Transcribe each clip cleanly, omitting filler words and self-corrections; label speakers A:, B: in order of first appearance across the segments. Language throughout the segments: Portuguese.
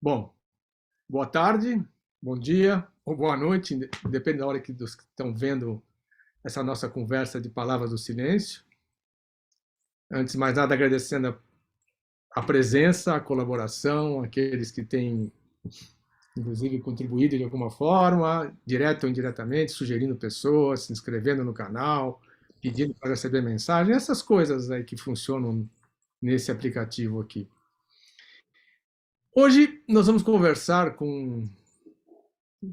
A: Bom, boa tarde, bom dia ou boa noite, depende da hora que estão vendo essa nossa conversa de Palavras do Silêncio. Antes de mais nada, agradecendo a presença, a colaboração, aqueles que têm, inclusive, contribuído de alguma forma, direto ou indiretamente, sugerindo pessoas, se inscrevendo no canal, pedindo para receber mensagem, essas coisas aí que funcionam nesse aplicativo aqui. Hoje nós vamos conversar com,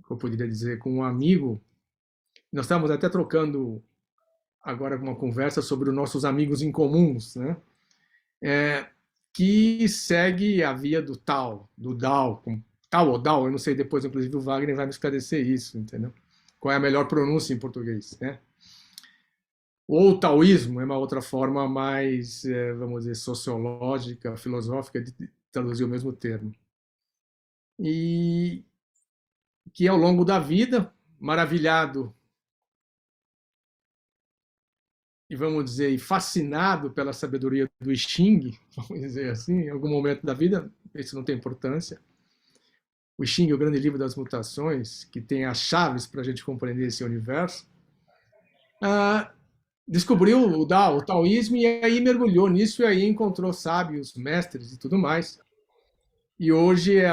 A: eu poderia dizer, com um amigo. Nós estávamos até trocando agora uma conversa sobre os nossos amigos em comuns, né? Que segue a via do Tao, do Dao, Tao ou Dao, eu não sei, depois inclusive o Wagner vai me esclarecer isso, entendeu? Qual é a melhor pronúncia em português, né? Ou taoísmo é uma outra forma mais, vamos dizer, sociológica, filosófica de traduzir o mesmo termo. E que ao longo da vida, maravilhado e vamos dizer, fascinado pela sabedoria do I Ching, vamos dizer assim, em algum momento da vida, isso não tem importância. O I Ching é o grande livro das mutações, que tem as chaves para a gente compreender esse universo. Descobriu o Dao, o taoísmo, e aí mergulhou nisso e aí encontrou sábios, mestres e tudo mais. E hoje é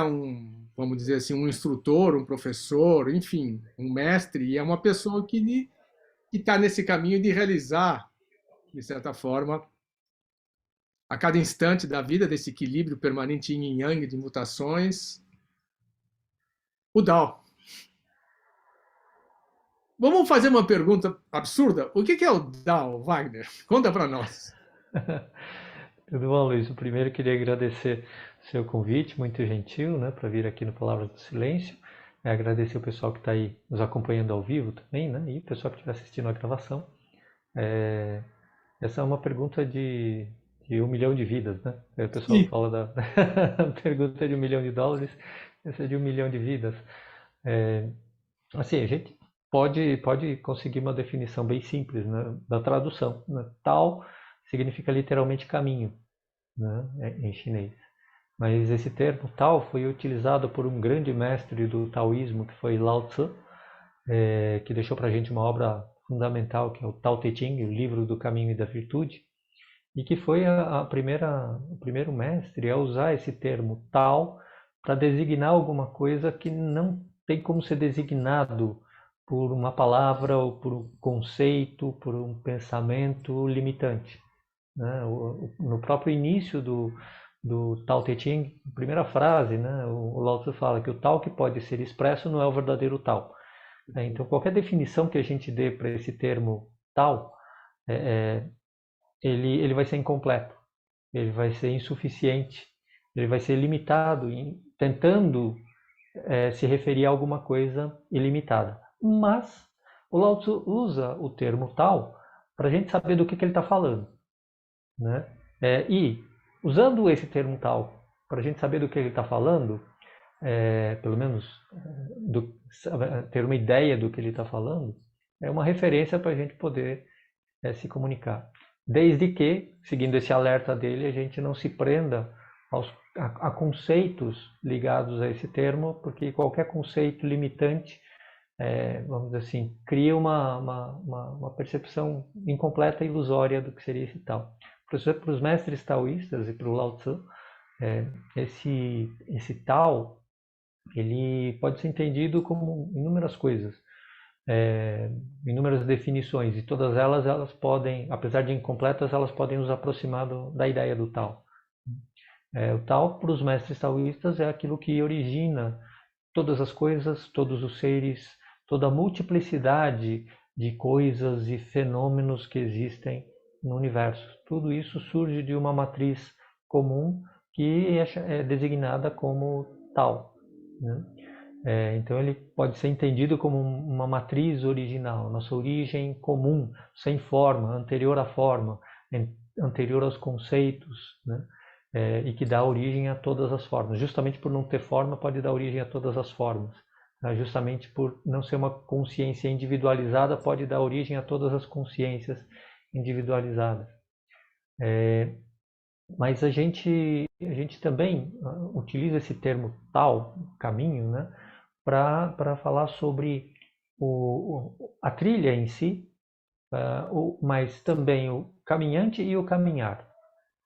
A: vamos dizer assim, um instrutor, um professor, enfim, um mestre, e é uma pessoa que está nesse caminho de realizar, de certa forma, a cada instante da vida, desse equilíbrio permanente yin e yang de mutações, o Dao. Vamos fazer uma pergunta absurda. O que é o Dao, Wagner? Conta para nós.
B: Tudo bom, Luiz? Primeiro queria agradecer o seu convite, muito gentil, né, para vir aqui no Palavras do Silêncio. Agradecer o pessoal que está aí nos acompanhando ao vivo também, né, e o pessoal que estiver assistindo a gravação. Essa é uma pergunta de 1 milhão de vidas, né? Aí o pessoal
A: Sim.
B: fala da pergunta de US$ 1 milhão, essa é de 1 milhão de vidas. Assim, a gente pode conseguir uma definição bem simples, né, da tradução, né? Tao significa literalmente caminho, né, em chinês. Mas esse termo Tao foi utilizado por um grande mestre do taoísmo, que foi Lao Tzu, que deixou para a gente uma obra fundamental, que é o Tao Te Ching, o livro do caminho e da virtude, e que foi o primeiro mestre a usar esse termo Tao para designar alguma coisa que não tem como ser designado por uma palavra ou por um conceito, por um pensamento limitante, né? No próprio início do Tao Te Ching, primeira frase, né, o Lao Tzu fala que o Tao que pode ser expresso não é o verdadeiro Tao. Então, qualquer definição que a gente dê para esse termo Tao, ele vai ser incompleto, ele vai ser insuficiente, ele vai ser limitado, tentando se referir a alguma coisa ilimitada. Mas o Lao Tzu usa o termo Tao para a gente saber do que ele está falando, né? E usando esse termo Tao para a gente saber do que ele está falando, pelo menos ter uma ideia do que ele está falando, é uma referência para a gente poder se comunicar. Desde que, seguindo esse alerta dele, a gente não se prenda a conceitos ligados a esse termo, porque qualquer conceito limitante, vamos dizer assim, cria uma percepção incompleta e ilusória do que seria esse tal. Para os mestres taoístas e para o Lao Tzu, esse tal, ele pode ser entendido como inúmeras coisas, inúmeras definições, e todas elas podem, apesar de incompletas, elas podem nos aproximar da ideia do tal. O tal, para os mestres taoístas, é aquilo que origina todas as coisas, todos os seres, toda a multiplicidade de coisas e fenômenos que existem no universo. Tudo isso surge de uma matriz comum que é designada como tal, né? Então ele pode ser entendido como uma matriz original, nossa origem comum, sem forma, anterior à forma, anterior aos conceitos, né? E que dá origem a todas as formas. Justamente por não ter forma, pode dar origem a todas as formas. Justamente por não ser uma consciência individualizada, pode dar origem a todas as consciências individualizadas. Mas a gente a gente também utiliza esse termo tal, caminho, né, para falar sobre a trilha em si, mas também o caminhante e o caminhar.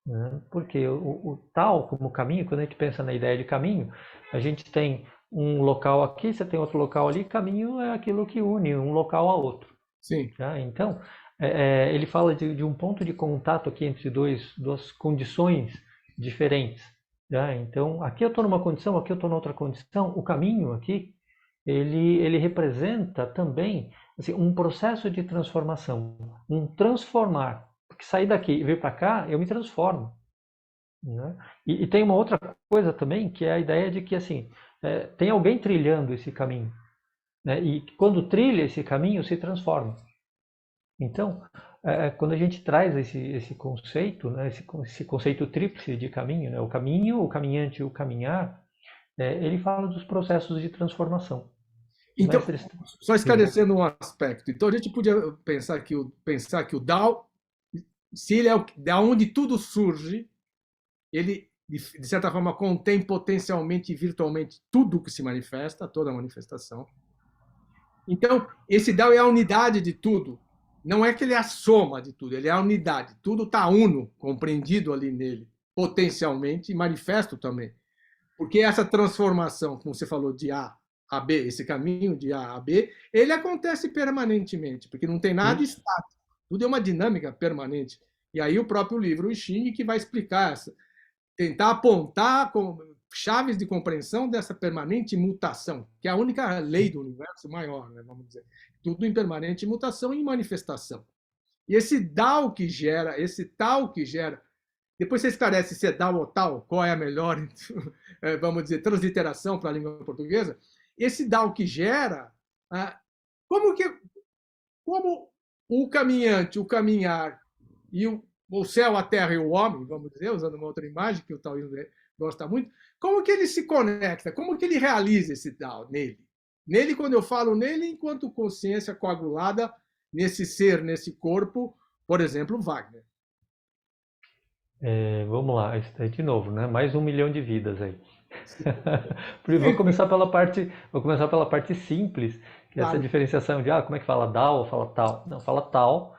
B: Né? Porque o tal como caminho, quando a gente pensa na ideia de caminho, a gente tem um local aqui, você tem outro local ali, caminho é aquilo que une um local a outro.
A: Sim.
B: Tá? Então, ele fala de um ponto de contato aqui entre duas condições diferentes. Tá? Então, aqui eu estou numa condição, aqui eu estou noutra condição. O caminho aqui, ele representa também assim, um processo de transformação, um transformar. Porque sair daqui e vir para cá, eu me transformo. Né? E tem uma outra coisa também, que é a ideia de que assim, tem alguém trilhando esse caminho. Né? E quando trilha esse caminho, se transforma. Então, quando a gente traz esse conceito, né, esse conceito tríplice de caminho, né, o caminho, o caminhante e o caminhar, ele fala dos processos de transformação.
A: Então, só esclarecendo um aspecto. Então, a gente podia pensar que o Tao, se ele é da onde tudo surge, ele, de certa forma, contém potencialmente e virtualmente tudo que se manifesta, toda manifestação. Então, esse Tao é a unidade de tudo. Não é que ele é a soma de tudo, ele é a unidade. Tudo está uno, compreendido ali nele, potencialmente e manifesto também. Porque essa transformação, como você falou, de A a B, esse caminho de A a B, ele acontece permanentemente, porque não tem nada estático. Tudo é uma dinâmica permanente. E aí o próprio livro, o Xing, que vai explicar, tentar apontar chaves de compreensão dessa permanente mutação, que é a única lei do universo maior, né, vamos dizer. Tudo em permanente mutação e em manifestação. E esse Tao que gera, depois você esclarece se é Tao ou Tal, qual é a melhor, vamos dizer, transliteração para a língua portuguesa. Esse Tao que gera, como o caminhante, o caminhar e o céu, a terra e o homem, vamos dizer, usando uma outra imagem que o taoísmo gosta muito, como que ele se conecta, como que ele realiza esse Tao nele? Nele, quando eu falo nele, enquanto consciência coagulada nesse ser, nesse corpo, por exemplo, Wagner.
B: Vamos lá, de novo, né? Mais 1 milhão de vidas aí. Vou começar pela parte simples, que é essa diferenciação de como é que fala Dao ou fala Tal. Não, fala Tal,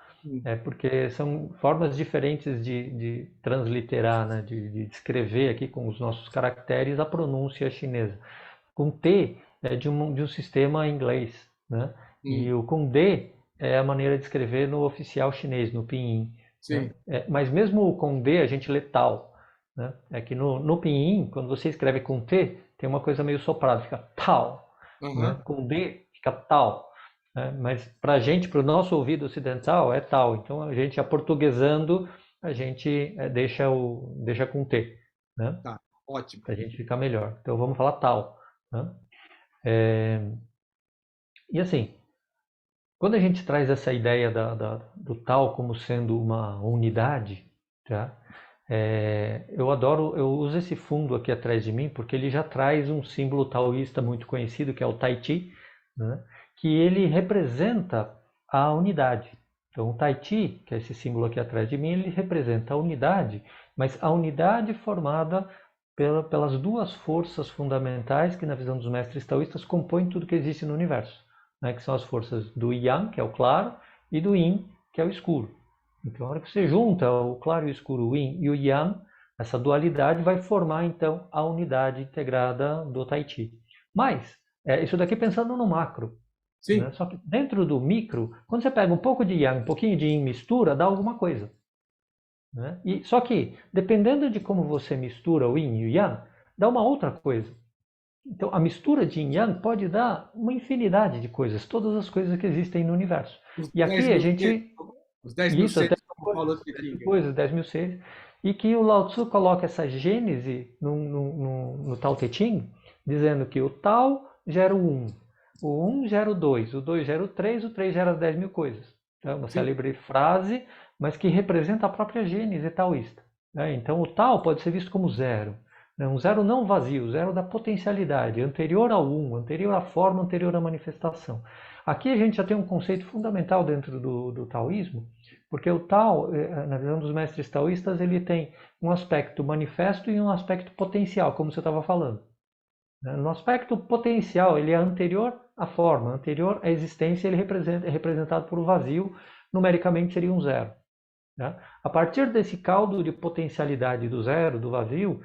B: porque são formas diferentes de transliterar, né? de escrever aqui com os nossos caracteres a pronúncia chinesa. Com T é de um sistema inglês, né? E o com D é a maneira de escrever no oficial chinês, no pinyin.
A: Sim.
B: Né? Mas mesmo com D a gente lê Tal. Né? É que no pinyin, quando você escreve com T, tem uma coisa meio soprada, fica Tal. Né? Com D fica Tal. Né? Mas para a gente, para o nosso ouvido ocidental, é Tal. Então a gente, aportuguesando, a gente deixa com T. Né?
A: Tá, ótimo.
B: Para a gente ficar melhor. Então vamos falar Tal. Né? E assim, quando a gente traz essa ideia do Tal como sendo uma unidade, tá? Eu uso esse fundo aqui atrás de mim, porque ele já traz um símbolo taoísta muito conhecido, que é o Tai Chi, né? Que ele representa a unidade. Então o Tai Chi, que é esse símbolo aqui atrás de mim, ele representa a unidade, mas a unidade formada pelas duas forças fundamentais que, na visão dos mestres taoístas, compõem tudo que existe no universo, né? Que são as forças do Yang, que é o claro, e do Yin, que é o escuro. Então, a hora que você junta o claro e o escuro, o Yin e o Yang, essa dualidade vai formar, então, a unidade integrada do Tai Chi. Mas, isso daqui pensando no macro.
A: Sim.
B: Né? Só que dentro do micro, quando você pega um pouco de Yang, um pouquinho de Yin, mistura, dá alguma coisa. Né? Só que, dependendo de como você mistura o Yin e o Yang, dá uma outra coisa. Então, a mistura de Yin e Yang pode dar uma infinidade de coisas, todas as coisas que existem no universo. E aqui a gente...
A: Os 10 mil seres, como falou
B: coisas, 10 mil seres. E que o Lao Tzu coloca essa gênese no Tao Te Ching, dizendo que o Tao gera o 1 gera o 2 gera o 3 gera 10 mil coisas. É uma célebre frase, mas que representa a própria gênese taoísta. Então o Tao pode ser visto como zero. Um zero não vazio, zero da potencialidade, anterior ao 1, anterior à forma, anterior à manifestação. Aqui a gente já tem um conceito fundamental dentro do taoísmo, porque o Tao, na visão dos mestres taoístas, ele tem um aspecto manifesto e um aspecto potencial, como você estava falando. No aspecto potencial, ele é anterior à forma, anterior à existência, ele é representado por um vazio, numericamente seria um zero. Né? A partir desse caldo de potencialidade do zero, do vazio,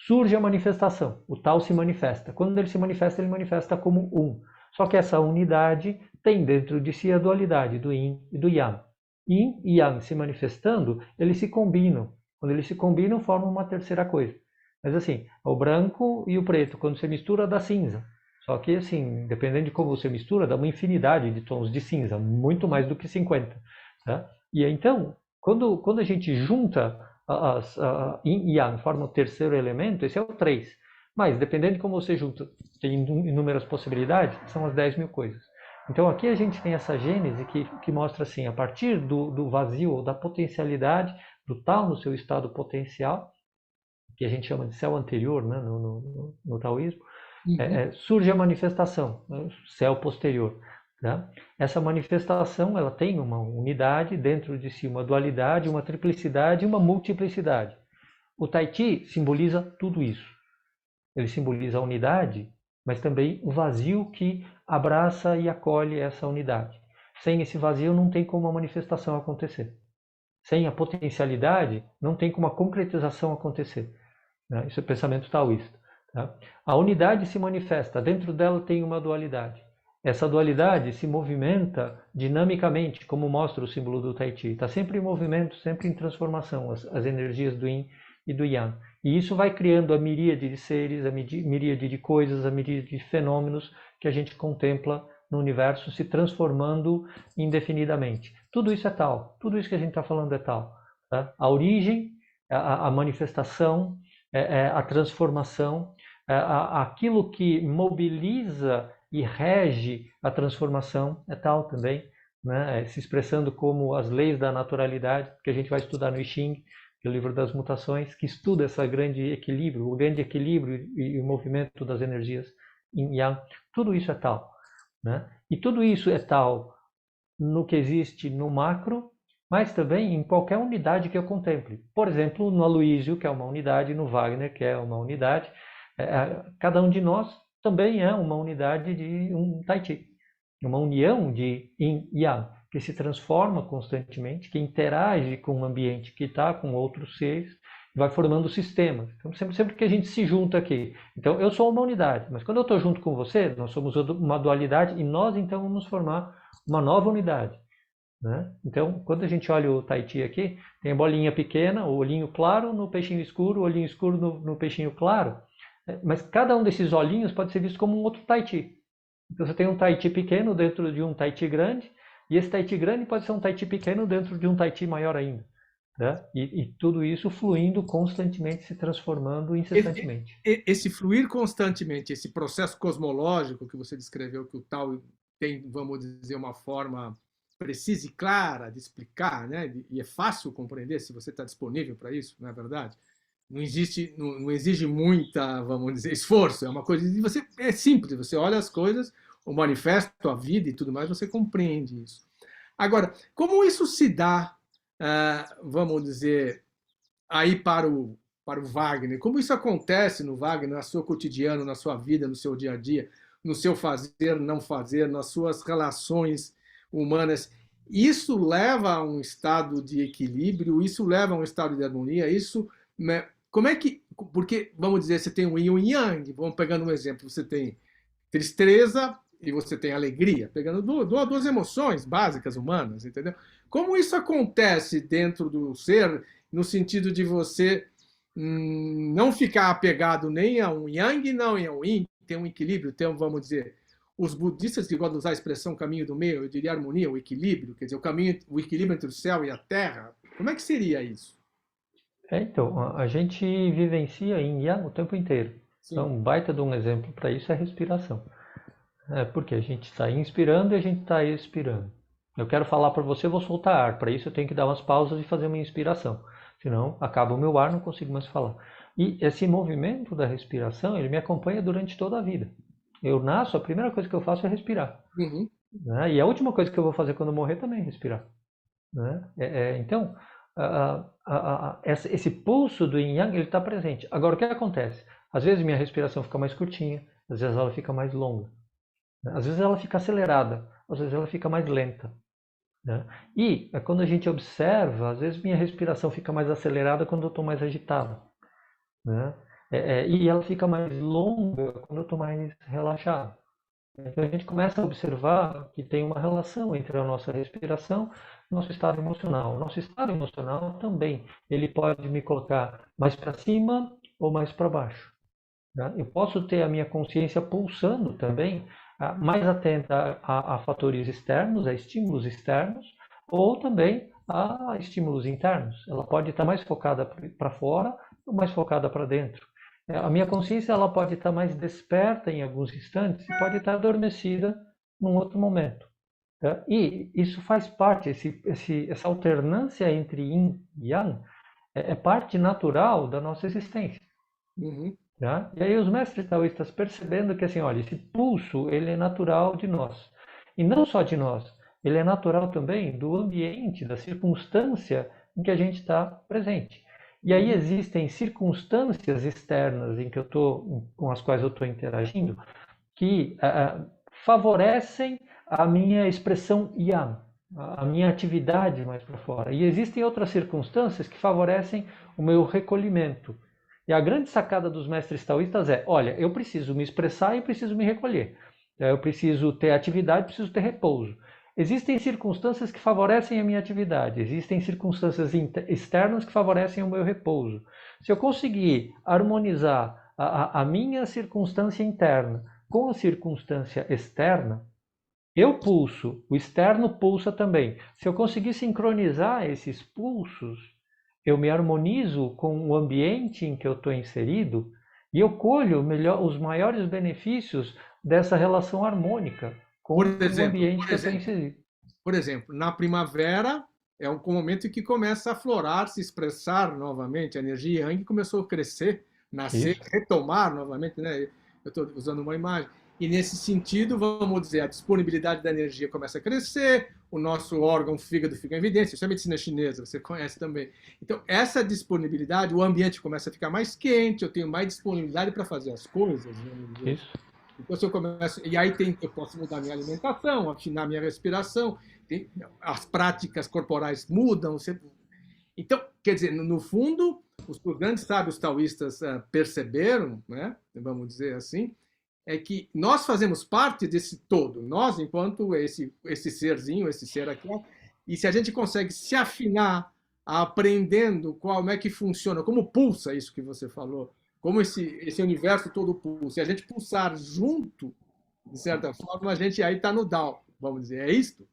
B: surge a manifestação. O Tao se manifesta. Quando ele manifesta como um. Só que essa unidade tem dentro de si a dualidade do Yin e do Yang. Yin e Yang se manifestando, eles se combinam. Quando eles se combinam, formam uma terceira coisa. Mas assim, o branco e o preto, quando você mistura, dá cinza. Só que assim, dependendo de como você mistura, dá uma infinidade de tons de cinza, muito mais do que 50. Tá? E então, quando a gente junta Yin e Yang, forma o terceiro elemento, esse é o 3. Mas, dependendo de como você junta, tem inúmeras possibilidades, são as 10 mil coisas. Então, aqui a gente tem essa gênese que mostra assim, a partir do vazio, ou da potencialidade, do tal no seu estado potencial, que a gente chama de céu anterior, né, no taoísmo, surge a manifestação, né, céu posterior. Né? Essa manifestação ela tem uma unidade dentro de si, uma dualidade, uma triplicidade e uma multiplicidade. O Tai Chi simboliza tudo isso. Ele simboliza a unidade, mas também o vazio que abraça e acolhe essa unidade. Sem esse vazio não tem como a manifestação acontecer. Sem a potencialidade não tem como a concretização acontecer. Né? Isso é pensamento taoísta. Tá? A unidade se manifesta, dentro dela tem uma dualidade. Essa dualidade se movimenta dinamicamente, como mostra o símbolo do Tai Chi. Está sempre em movimento, sempre em transformação, as energias do Yin e do Yang. E isso vai criando a miríade de seres, a miríade de coisas, a miríade de fenômenos que a gente contempla no universo se transformando indefinidamente. Tudo isso é tal, tudo isso que a gente está falando é tal. Tá? A origem, a manifestação, a transformação, aquilo que mobiliza e rege a transformação é tal também, né? Se expressando como as leis da naturalidade, que a gente vai estudar no I Ching, que é o livro das mutações, que estuda esse grande equilíbrio, o grande equilíbrio e o movimento das energias Yin Yang. Tudo isso é tal. Né? E tudo isso é tal no que existe no macro, mas também em qualquer unidade que eu contemple. Por exemplo, no Aloysio, que é uma unidade, no Wagner, que é uma unidade. Cada um de nós também é uma unidade de um Tai Chi. Uma união de Yin e Yang, que se transforma constantemente, que interage com o ambiente, que está com outros seres, vai formando sistemas. Então, sempre que a gente se junta aqui. Então, eu sou uma unidade, mas quando eu estou junto com você, nós somos uma dualidade e nós, então, vamos formar uma nova unidade. Né? Então, quando a gente olha o Tai Chi aqui, tem a bolinha pequena, o olhinho claro no peixinho escuro, o olhinho escuro no peixinho claro, mas cada um desses olhinhos pode ser visto como um outro Tai Chi. Então você tem um Tai Chi pequeno dentro de um Tai Chi grande, e esse Tai Chi grande pode ser um Tai Chi pequeno dentro de um Tai Chi maior ainda. Né? E tudo isso fluindo constantemente, se transformando incessantemente.
A: Esse fluir constantemente, esse processo cosmológico que você descreveu, que o Tao tem, vamos dizer, uma forma precisa e clara de explicar, né? E é fácil compreender se você está disponível para isso, não é verdade? Não exige muita, vamos dizer, esforço. É uma coisa de você é simples. Você olha as coisas, o manifesto, a vida e tudo mais, você compreende isso. Agora, como isso se dá, vamos dizer, aí para o Wagner? Como isso acontece no Wagner, no seu cotidiano, na sua vida, no seu dia a dia, no seu fazer, não fazer, nas suas relações humanas? Isso leva a um estado de equilíbrio? Isso leva a um estado de harmonia? Isso, né? Como é que... Porque, vamos dizer, você tem o Yin e o Yang, vamos pegando um exemplo, você tem tristeza e você tem alegria, pegando duas emoções básicas humanas, entendeu? Como isso acontece dentro do ser, no sentido de você não ficar apegado nem a um Yang, nem a um Yin, tem um equilíbrio, tem, vamos dizer, os budistas que gostam de usar a expressão caminho do meio, eu diria harmonia, o equilíbrio, quer dizer, o equilíbrio entre o céu e a terra. Como é que seria isso?
B: Então, a gente vivencia Yin e Yang o tempo inteiro. Sim. Então, um baita de um exemplo para isso é a respiração. Porque a gente está inspirando e a gente está expirando. Eu quero falar para você, eu vou soltar ar. Para isso eu tenho que dar umas pausas e fazer uma inspiração. Senão acaba o meu ar, não consigo mais falar. E esse movimento da respiração, ele me acompanha durante toda a vida. Eu nasço, a primeira coisa que eu faço é respirar.
A: Uhum.
B: né? E a última coisa que eu vou fazer quando eu morrer também é respirar, né? Então, esse pulso do yin yang ele está presente. Agora, o que acontece? Às vezes minha respiração fica mais curtinha, às vezes ela fica mais longa, né? Às vezes ela fica acelerada, às vezes ela fica mais lenta, né? E quando a gente observa, às vezes minha respiração fica mais acelerada quando eu estou mais agitado, né? E ela fica mais longa quando eu estou mais relaxado. Então a gente começa a observar que tem uma relação entre a nossa respiração e o nosso estado emocional. O nosso estado emocional também, ele pode me colocar mais para cima ou mais para baixo, né? Eu posso ter a minha consciência pulsando também, mais atenta a fatores externos, a estímulos externos, ou também a estímulos internos. Ela pode estar mais focada para fora ou mais focada para dentro. A minha consciência ela pode estar mais desperta em alguns instantes e pode estar adormecida num outro momento, tá? E isso faz parte, essa alternância entre yin e yang é parte natural da nossa existência.
A: Uhum.
B: Tá? E aí os mestres taoístas percebendo que assim, olha, esse pulso ele é natural de nós. E não só de nós, ele é natural também do ambiente, da circunstância em que a gente está presente. E aí existem circunstâncias externas em que com as quais eu estou interagindo que favorecem a minha expressão yang, a minha atividade mais para fora. E existem outras circunstâncias que favorecem o meu recolhimento. E a grande sacada dos mestres taoístas é: olha, eu preciso me expressar e preciso me recolher. Eu preciso ter atividade, preciso ter repouso. Existem circunstâncias que favorecem a minha atividade, existem circunstâncias externas que favorecem o meu repouso. Se eu conseguir harmonizar a minha circunstância interna com a circunstância externa, eu pulso, o externo pulsa também. Se eu conseguir sincronizar esses pulsos, eu me harmonizo com o ambiente em que eu estou inserido e eu colho os maiores benefícios dessa relação harmônica
A: Por
B: com o
A: exemplo,
B: ambiente que eu estou inserido.
A: por exemplo, na primavera é um momento em que começa a florar, se expressar novamente, a energia yang começou a crescer, nascer,
B: Isso,
A: retomar novamente, né? Eu estou usando uma imagem. E nesse sentido, vamos dizer, a disponibilidade da energia começa a crescer, o nosso órgão fígado fica em evidência, isso é medicina chinesa, você conhece também. Então, essa disponibilidade, o ambiente começa a ficar mais quente, eu tenho mais disponibilidade para fazer as coisas, vamos dizer.
B: isso.
A: Então, se eu começo, e aí eu posso mudar minha alimentação, afinar minha respiração, as práticas corporais mudam. Então, quer dizer, no fundo, os grandes sábios taoístas perceberam, né, vamos dizer assim, é que nós fazemos parte desse todo, nós, enquanto esse serzinho, esse ser aqui, e se a gente consegue se afinar aprendendo como é que funciona, como pulsa isso que você falou, como esse universo todo pulsa, se a gente pulsar junto, de certa forma, a gente aí está no Dao, vamos dizer, é isso?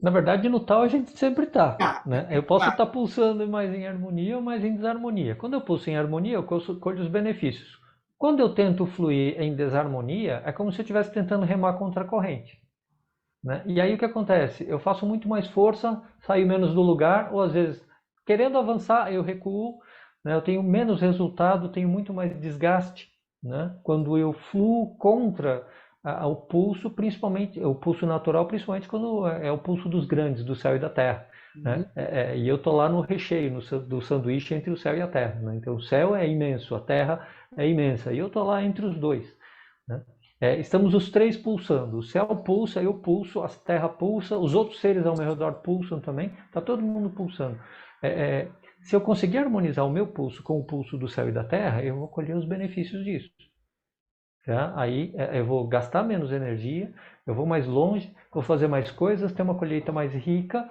B: Na verdade, no tal a gente sempre está,
A: Ah,
B: né? Eu posso
A: claro.
B: estar pulsando mais em harmonia ou mais em desarmonia. Quando eu pulso em harmonia, eu colho os benefícios. Quando eu tento fluir em desarmonia, é como se eu estivesse tentando remar contra a corrente, né? E aí o que acontece? Eu faço muito mais força, saio menos do lugar, ou às vezes, querendo avançar, eu recuo, né? Eu tenho menos resultado, tenho muito mais desgaste, né? Quando eu fluo contra o pulso, principalmente, o pulso natural, principalmente quando é o pulso dos grandes, do céu e da terra,
A: Uhum.
B: né? E eu tô lá no recheio, do sanduíche entre o céu e a terra, né? Então o céu é imenso, a terra é imensa, e eu tô lá entre os dois, né? Estamos os três pulsando. O céu pulsa, eu pulso, a terra pulsa, os outros seres ao meu redor pulsam também. Está todo mundo pulsando. É, é, Se eu conseguir harmonizar o meu pulso com o pulso do céu e da terra, eu vou colher os benefícios disso. Tá? Aí eu vou gastar menos energia, eu vou mais longe, vou fazer mais coisas, ter uma colheita mais rica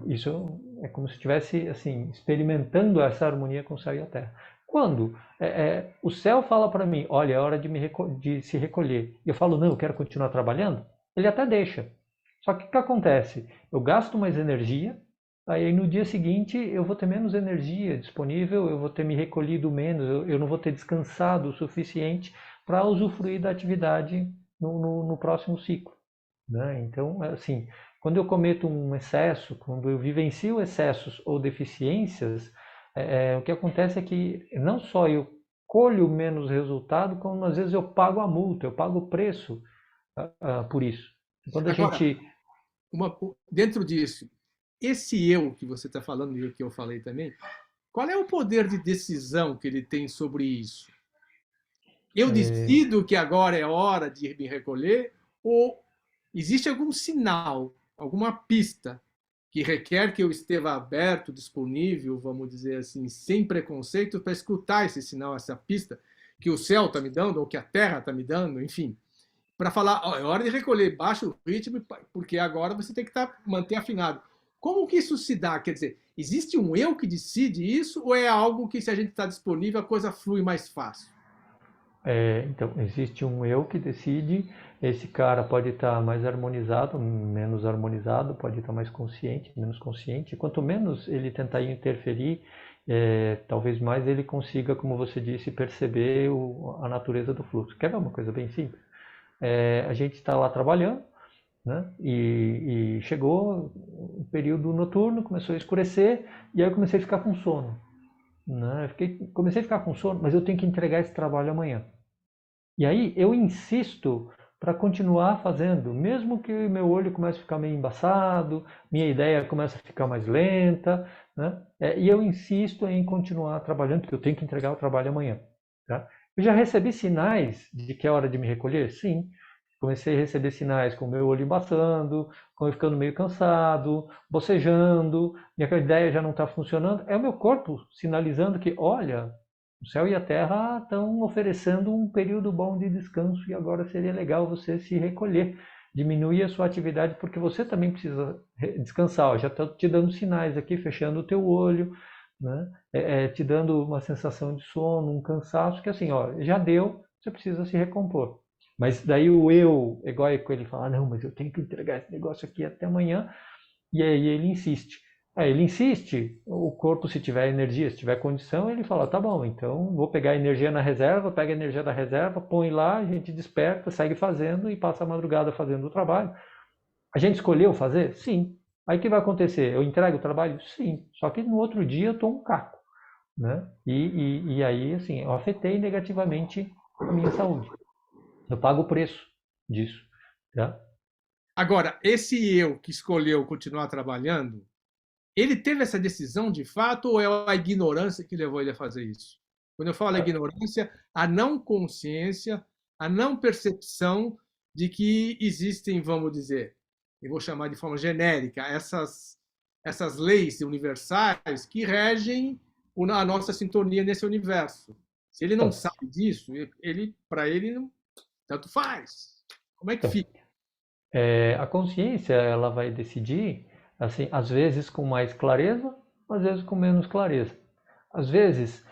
B: isso é como se estivesse assim experimentando essa harmonia com o céu e a terra. Quando o céu fala para mim, olha, é hora de se recolher, e eu falo, não, eu quero continuar trabalhando, ele até deixa. Só que o que acontece? Eu gasto mais energia, aí no dia seguinte eu vou ter menos energia disponível, eu vou ter me recolhido menos, eu não vou ter descansado o suficiente para usufruir da atividade no próximo ciclo, né? Então, assim, quando eu cometo um excesso, quando eu vivencio excessos ou deficiências, o que acontece é que não só eu colho menos resultado, como às vezes eu pago a multa, eu pago o preço por isso. Quando a
A: Agora,
B: gente
A: dentro disso, esse eu que você está falando e o que eu falei também, qual é o poder de decisão que ele tem sobre isso? Eu decido que agora é hora de me recolher ou existe algum sinal, alguma pista que requer que eu esteja aberto, disponível, vamos dizer assim, sem preconceito para escutar esse sinal, essa pista que o céu está me dando ou que a terra está me dando, enfim, para falar, ó, é hora de recolher, baixa o ritmo, porque agora você tem que manter afinado. Como que isso se dá? Quer dizer, existe um eu que decide isso ou é algo que, se a gente está disponível, a coisa flui mais fácil?
B: Então, existe um eu que decide, esse cara pode estar mais harmonizado, menos harmonizado, pode estar mais consciente, menos consciente. Quanto menos ele tentar interferir, talvez mais ele consiga, como você disse, perceber a natureza do fluxo. Quer ver uma coisa bem simples? A gente está lá trabalhando, né? E chegou o período noturno, começou a escurecer, e aí eu comecei a ficar com sono. Né? Comecei a ficar com sono, mas eu tenho que entregar esse trabalho amanhã. E aí eu insisto para continuar fazendo, mesmo que meu olho comece a ficar meio embaçado, minha ideia começa a ficar mais lenta, né? E eu insisto em continuar trabalhando, porque eu tenho que entregar o trabalho amanhã. Tá? Eu já recebi sinais de que é hora de me recolher? Sim. Comecei a receber sinais com o meu olho embaçando, com eu ficando meio cansado, bocejando, minha ideia já não está funcionando. É o meu corpo sinalizando que, olha, o céu e a terra estão oferecendo um período bom de descanso e agora seria legal você se recolher, diminuir a sua atividade, porque você também precisa descansar. Eu já estou te dando sinais aqui, fechando o teu olho, né? Te dando uma sensação de sono, um cansaço, que assim, ó, já deu, você precisa se recompor. Mas daí o eu egóico, ele fala, não, mas eu tenho que entregar esse negócio aqui até amanhã, e aí ele insiste. Aí ele insiste, o corpo, se tiver energia, se tiver condição, ele fala, tá bom, então vou pegar a energia na reserva, pega a energia da reserva, põe lá, a gente desperta, segue fazendo e passa a madrugada fazendo o trabalho. A gente escolheu fazer? Sim. Aí o que vai acontecer? Eu entrego o trabalho? Sim. Só que no outro dia eu estou um caco. Né? E aí, assim, eu afetei negativamente a minha saúde. Eu pago o preço disso. Tá?
A: Agora, esse eu que escolheu continuar trabalhando, ele teve essa decisão de fato ou é a ignorância que levou ele a fazer isso? Quando eu falo ignorância, a não consciência, a não percepção de que existem, vamos dizer, eu vou chamar de forma genérica, essas leis universais que regem a nossa sintonia nesse universo. Se ele não
B: Então,
A: sabe disso, para ele, tanto faz. Como é que
B: então,
A: fica?
B: a consciência, ela vai decidir, assim, às vezes com mais clareza, às vezes com menos clareza. Às vezes,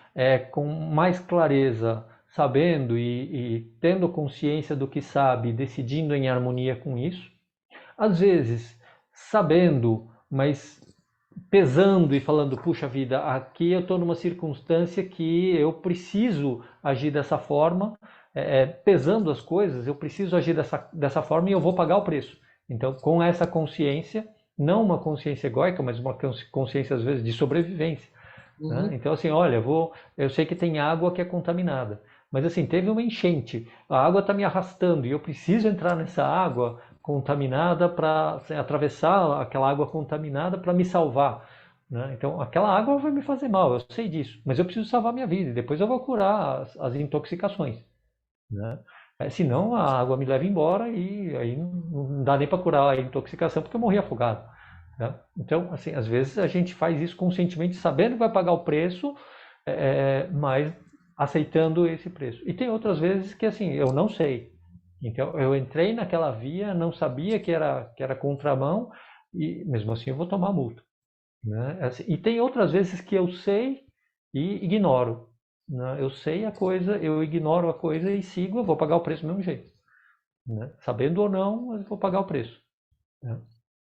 B: com mais clareza, sabendo e tendo consciência do que sabe, decidindo em harmonia com isso. Às vezes, sabendo, mas pesando e falando, puxa vida, aqui eu estou numa circunstância que eu preciso agir dessa forma, pesando as coisas, eu preciso agir dessa forma e eu vou pagar o preço. Então, com essa consciência, não uma consciência egóica, mas uma consciência, às vezes, de sobrevivência. Né?
A: Uhum.
B: Então, assim, olha, eu sei que tem água que é contaminada, mas assim, teve uma enchente, a água está me arrastando e eu preciso entrar nessa água contaminada para atravessar aquela água contaminada para me salvar. Né? Então, aquela água vai me fazer mal, eu sei disso, mas eu preciso salvar minha vida e depois eu vou curar as intoxicações. Né? Senão a água me leva embora e aí não dá nem para curar a intoxicação porque eu morri afogado. Né? Então, assim, às vezes a gente faz isso conscientemente, sabendo que vai pagar o preço, mas aceitando esse preço. E tem outras vezes que, assim, eu não sei. Então, eu entrei naquela via, não sabia que era contramão, e mesmo assim eu vou tomar multa. Né? Assim, e tem outras vezes que eu sei e ignoro. Né? Eu sei a coisa, eu ignoro a coisa e sigo, eu vou pagar o preço do mesmo jeito. Né? Sabendo ou não, eu vou pagar o preço. Né?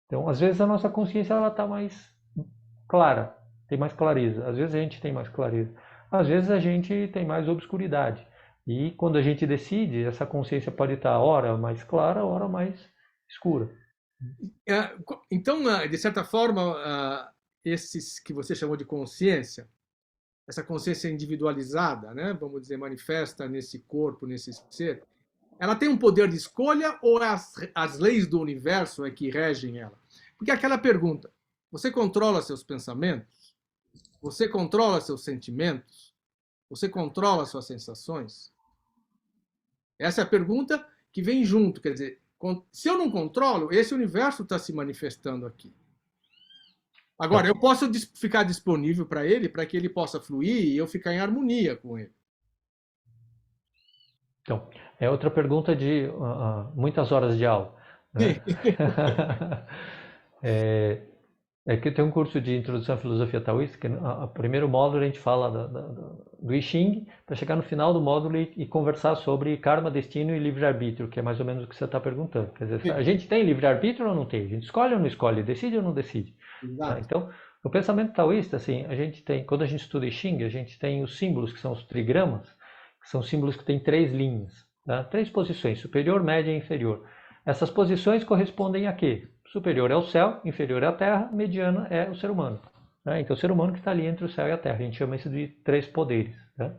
B: Então, às vezes a nossa consciência ela está mais clara, tem mais clareza. Às vezes a gente tem mais clareza. Às vezes a gente tem mais obscuridade. E quando a gente decide, essa consciência pode estar hora mais clara, hora mais escura.
A: Então, de certa forma, esses que você chamou de consciência, essa consciência individualizada, né, vamos dizer, manifesta nesse corpo, nesse ser, ela tem um poder de escolha ou as leis do universo é que regem ela? Porque aquela pergunta, você controla seus pensamentos? Você controla seus sentimentos? Você controla suas sensações? Essa é a pergunta que vem junto, quer dizer, se eu não controlo, esse universo está se manifestando aqui. Agora, eu posso ficar disponível para que ele possa fluir e eu ficar em harmonia com ele.
B: Então, é outra pergunta de muitas horas de aula, né? É que tem um curso de introdução à filosofia taoísta, que no primeiro módulo a gente fala do I Ching, para chegar no final do módulo e conversar sobre karma, destino e livre-arbítrio, que é mais ou menos o que você está perguntando. Quer dizer, a gente tem livre-arbítrio ou não tem? A gente escolhe ou não escolhe? Decide ou não decide? Tá? Então, no pensamento taoísta, assim, a gente tem, quando a gente estuda I Ching, a gente tem os símbolos, que são os trigramas, que são símbolos que têm 3 linhas, tá? 3 posições, superior, média e inferior. Essas posições correspondem a quê? Superior é o céu, inferior é a terra, mediana é o ser humano. Né? Então, o ser humano que está ali entre o céu e a terra. A gente chama isso de 3 poderes. Né?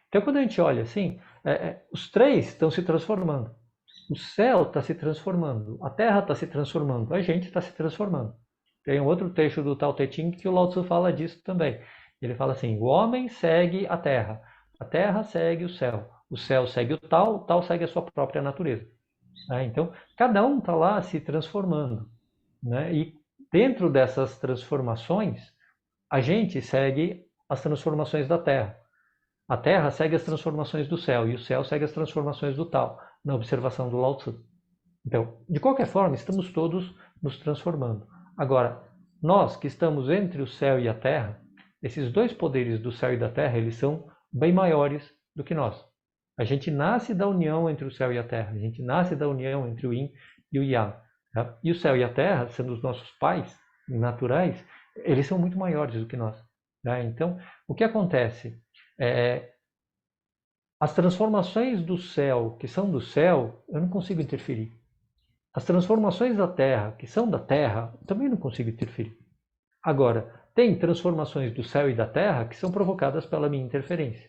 B: Então, quando a gente olha assim, os 3 estão se transformando. O céu está se transformando, a terra está se transformando, a gente está se transformando. Tem um outro trecho do Tao Te Ching que o Lao Tzu fala disso também. Ele fala assim, o homem segue a terra segue o céu segue o Tao segue a sua própria natureza. Então, cada um está lá se transformando. Né? E dentro dessas transformações, a gente segue as transformações da Terra. A Terra segue as transformações do céu e o céu segue as transformações do Tao, na observação do Lao Tzu. Então, de qualquer forma, estamos todos nos transformando. Agora, nós que estamos entre o céu e a Terra, esses 2 poderes do céu e da Terra, eles são bem maiores do que nós. A gente nasce da união entre o céu e a Terra, a gente nasce da união entre o Yin e o Yang. Tá? E o céu e a terra, sendo os nossos pais naturais, eles são muito maiores do que nós. Tá? Então, o que acontece? As transformações do céu, que são do céu, eu não consigo interferir. As transformações da terra, que são da terra, também não consigo interferir. Agora, tem transformações do céu e da terra que são provocadas pela minha interferência.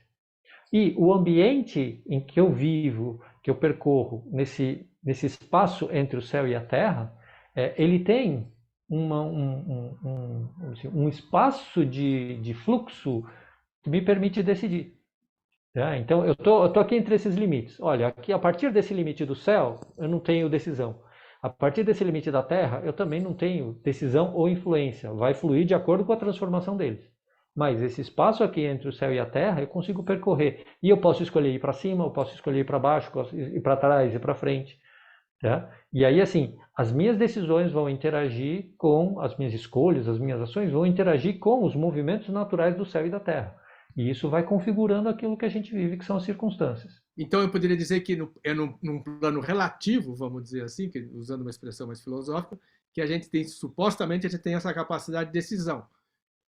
B: E o ambiente em que eu vivo, que eu percorro nesse espaço entre o céu e a terra, ele tem um espaço de fluxo que me permite decidir. Tá? Então, eu tô aqui entre esses limites. Olha, aqui a partir desse limite do céu, eu não tenho decisão. A partir desse limite da terra, eu também não tenho decisão ou influência. Vai fluir de acordo com a transformação deles. Mas esse espaço aqui entre o céu e a terra, eu consigo percorrer. E eu posso escolher ir para cima, eu posso escolher ir para baixo, ir para trás, ir para frente. Tá? E aí, assim, as minhas decisões vão interagir com as minhas escolhas, as minhas ações vão interagir com os movimentos naturais do céu e da terra. E isso vai configurando aquilo que a gente vive, que são as circunstâncias.
A: Então, eu poderia dizer que num plano relativo, vamos dizer assim, usando uma expressão mais filosófica, que a gente tem, supostamente, a gente tem essa capacidade de decisão.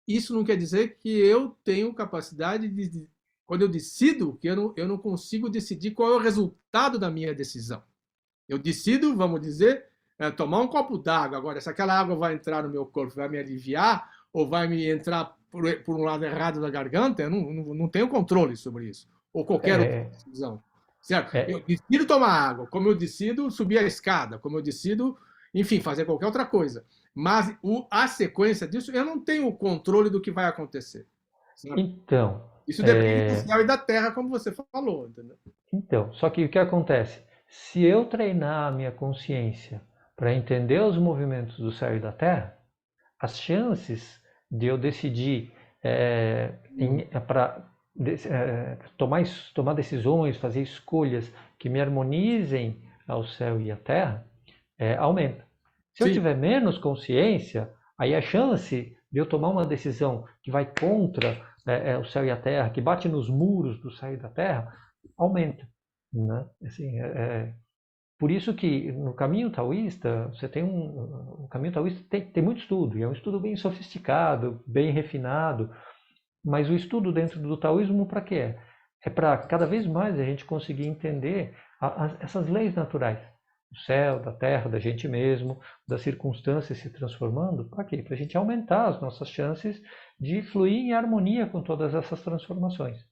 A: Isso não quer dizer que eu tenho capacidade de, quando eu decido, que eu não consigo decidir qual é o resultado da minha decisão. Eu decido, vamos dizer, tomar um copo d'água. Agora, se aquela água vai entrar no meu corpo, vai me aliviar, ou vai me entrar por um lado errado da garganta, eu não tenho controle sobre isso. Ou qualquer outra decisão. Certo? Eu decido tomar água, como eu decido subir a escada, como eu decido, enfim, fazer qualquer outra coisa. Mas a sequência disso, eu não tenho o controle do que vai acontecer. Certo?
B: Então,
A: isso depende do céu e da terra, como você falou. Entendeu?
B: Então, só que o que acontece? Se eu treinar a minha consciência para entender os movimentos do céu e da terra, as chances de eu decidir para tomar decisões, fazer escolhas que me harmonizem ao céu e à terra, aumenta. Se eu tiver menos consciência, aí a chance de eu tomar uma decisão que vai contra o céu e a terra, que bate nos muros do céu e da terra, aumenta. Né? Assim, por isso que no caminho taoísta, você tem o caminho taoísta tem muito estudo, e é um estudo bem sofisticado, bem refinado, mas o estudo dentro do taoísmo para quê? É para cada vez mais a gente conseguir entender essas leis naturais, do céu, da terra, da gente mesmo, das circunstâncias se transformando, para quê? Para a gente aumentar as nossas chances de fluir em harmonia com todas essas transformações.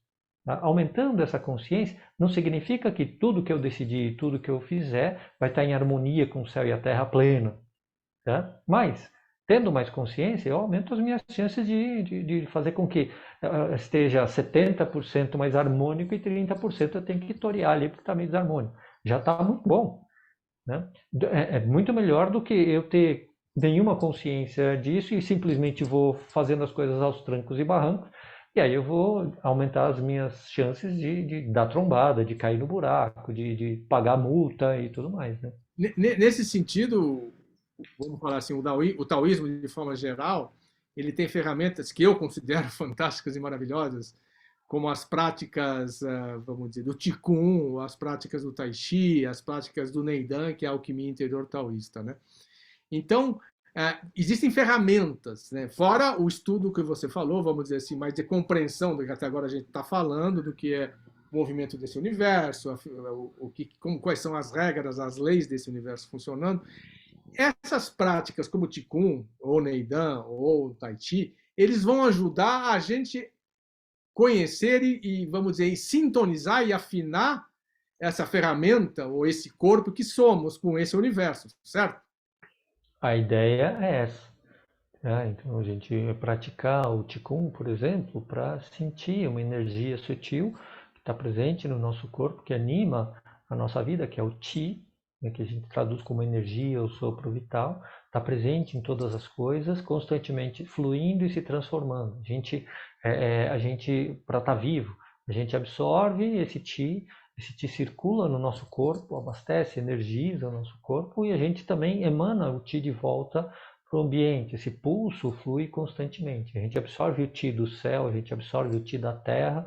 B: Aumentando essa consciência não significa que tudo que eu decidir, tudo que eu fizer vai estar em harmonia com o céu e a terra plena, tá? Mas, tendo mais consciência, eu aumento as minhas chances de fazer com que esteja 70% mais harmônico e 30% eu tenho que torear ali porque está meio desarmônico. Já está muito bom, né? É muito melhor do que eu ter nenhuma consciência disso e simplesmente vou fazendo as coisas aos trancos e barrancos, e aí eu vou aumentar as minhas chances de dar trombada, de cair no buraco, de pagar multa e tudo mais, né?
A: Nesse sentido, vamos falar assim, o taoísmo, de forma geral, ele tem ferramentas que eu considero fantásticas e maravilhosas, como as práticas, vamos dizer, do Qigong, as práticas do Tai Chi, as práticas do Neidan, que é a alquimia interior taoísta, né? Então, existem ferramentas, né? Fora o estudo que você falou, vamos dizer assim, mais de compreensão do que até agora a gente está falando, do que é o movimento desse universo, quais são as regras, as leis desse universo funcionando. Essas práticas, como o Qigong, ou Neidan, ou o Tai Chi, eles vão ajudar a gente conhecer vamos dizer, sintonizar e afinar essa ferramenta ou esse corpo que somos com esse universo, certo?
B: A ideia é essa. Então a gente praticar o Qigong, por exemplo, para sentir uma energia sutil que está presente no nosso corpo, que anima a nossa vida, que é o Qi, né, que a gente traduz como energia, o sopro vital, está presente em todas as coisas, constantemente fluindo e se transformando. A gente para estar vivo, a gente absorve esse Qi circula no nosso corpo, abastece, energiza o nosso corpo e a gente também emana o Qi de volta para o ambiente. Esse pulso flui constantemente. A gente absorve o Qi do céu, a gente absorve o Qi da terra,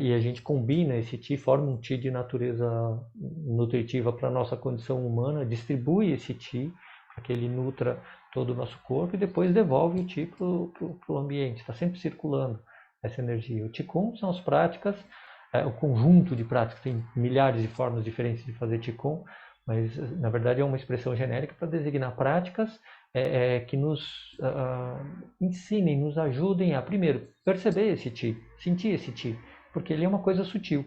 B: e a gente combina esse Qi, forma um Qi de natureza nutritiva para a nossa condição humana, distribui esse Qi para que ele nutra todo o nosso corpo e depois devolve o Qi para o ambiente. Está sempre circulando essa energia. O Qigong são as práticas, o conjunto de práticas, tem milhares de formas diferentes de fazer Qigong, mas na verdade é uma expressão genérica para designar práticas que nos ensinem, nos ajudem a, primeiro, perceber esse Qi, sentir esse Qi, porque ele é uma coisa sutil.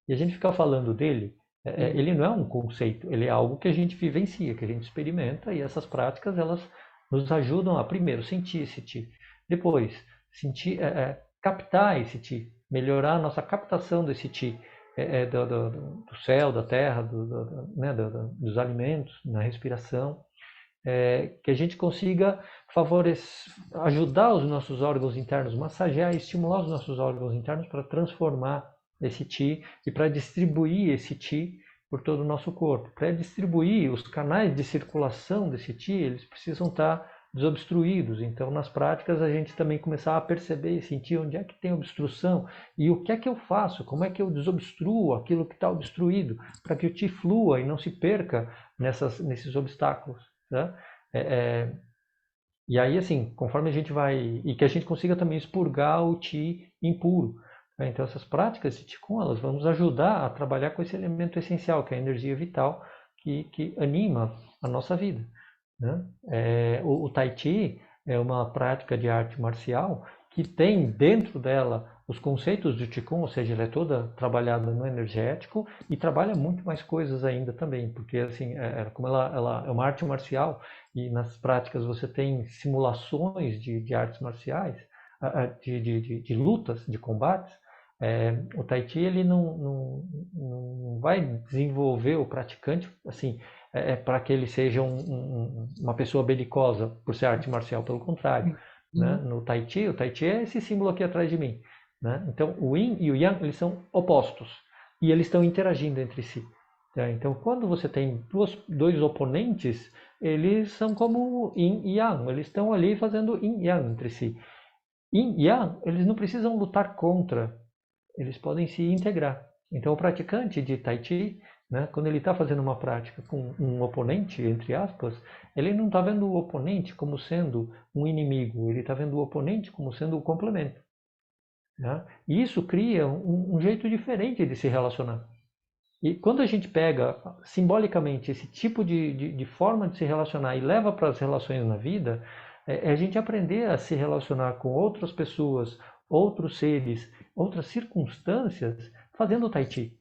B: E a gente ficar falando dele, ele não é um conceito, ele é algo que a gente vivencia, que a gente experimenta, e essas práticas, elas nos ajudam a, primeiro, sentir esse Qi. Depois, sentir, captar esse Qi, melhorar a nossa captação desse Qi, do céu, da terra, dos alimentos, na respiração. Que a gente consiga ajudar os nossos órgãos internos, massagear e estimular os nossos órgãos internos para transformar esse Qi e para distribuir esse Qi por todo o nosso corpo. Para distribuir os canais de circulação desse Qi, eles precisam estar desobstruídos. Então, nas práticas, a gente também começar a perceber e sentir onde é que tem obstrução e o que é que eu faço, como é que eu desobstruo aquilo que está obstruído, para que o Qi flua e não se perca nesses obstáculos. Né? E aí, assim, conforme a gente vai... E que a gente consiga também expurgar o Qi impuro. Né? Então, essas práticas de Qigong, elas vão nos ajudar a trabalhar com esse elemento essencial, que é a energia vital, que anima a nossa vida. Né? O Tai Chi é uma prática de arte marcial que tem dentro dela os conceitos do Qigong, ou seja, ela é toda trabalhada no energético e trabalha muito mais coisas ainda também, porque assim, como ela é uma arte marcial e nas práticas você tem simulações de artes marciais, de lutas, de combates, o Tai Chi ele não vai desenvolver o praticante assim, para que ele seja uma pessoa belicosa por ser arte marcial, pelo contrário. Né? O Tai Chi é esse símbolo aqui atrás de mim. Né? Então, o Yin e o Yang eles são opostos e eles estão interagindo entre si. Tá? Então, quando você tem dois oponentes, eles são como Yin e Yang, eles estão ali fazendo Yin e Yang entre si. Yin e Yang, eles não precisam lutar contra, eles podem se integrar. Então, o praticante de Tai Chi, né, quando ele está fazendo uma prática com um oponente, entre aspas, ele não está vendo o oponente como sendo um inimigo, ele está vendo o oponente como sendo o complemento. Né? E isso cria um jeito diferente de se relacionar. E quando a gente pega simbolicamente esse tipo de forma de se relacionar e leva para as relações na vida, é a gente aprender a se relacionar com outras pessoas outros seres, outras circunstâncias fazendo o Tai Chi,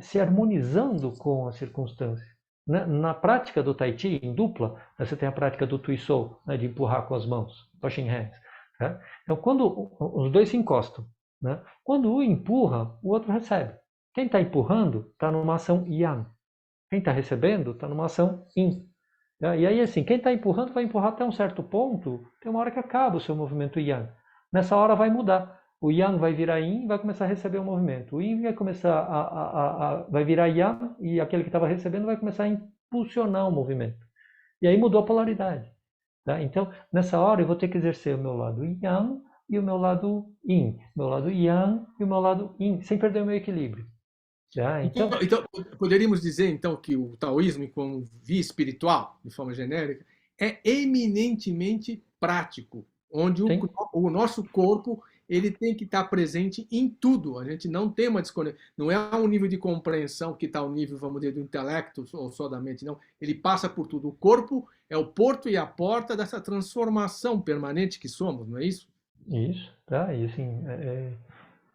B: se harmonizando com as circunstâncias. Na prática do Tai Chi, em dupla, você tem a prática do Tuisou, né, de empurrar com as mãos, pushing hands. Né? Então, quando os dois se encostam, né? Quando um empurra, o outro recebe. Quem está empurrando está numa ação Yang. Quem está recebendo está numa ação Yin. E aí, assim, quem está empurrando vai empurrar até um certo ponto, tem uma hora que acaba o seu movimento Yang. Nessa hora vai mudar. O Yang vai virar Yin e vai começar a receber o movimento. O Yin vai começar vai virar Yang e aquele que estava recebendo vai começar a impulsionar o movimento. E aí mudou a polaridade. Tá? Então, nessa hora eu vou ter que exercer o meu lado Yang e o meu lado Yin. Meu lado Yang e o meu lado Yin, sem perder o meu equilíbrio. Tá?
A: Então, poderíamos dizer, então, que o taoísmo, como via espiritual, de forma genérica, é eminentemente prático, onde o nosso corpo ele tem que estar presente em tudo. A gente não tem uma desconexão, não é um nível de compreensão que está ao nível, vamos dizer, do intelecto ou só da mente, não. Ele passa por tudo. O corpo é o porto e a porta dessa transformação permanente que somos, não é isso?
B: Isso, tá? E assim,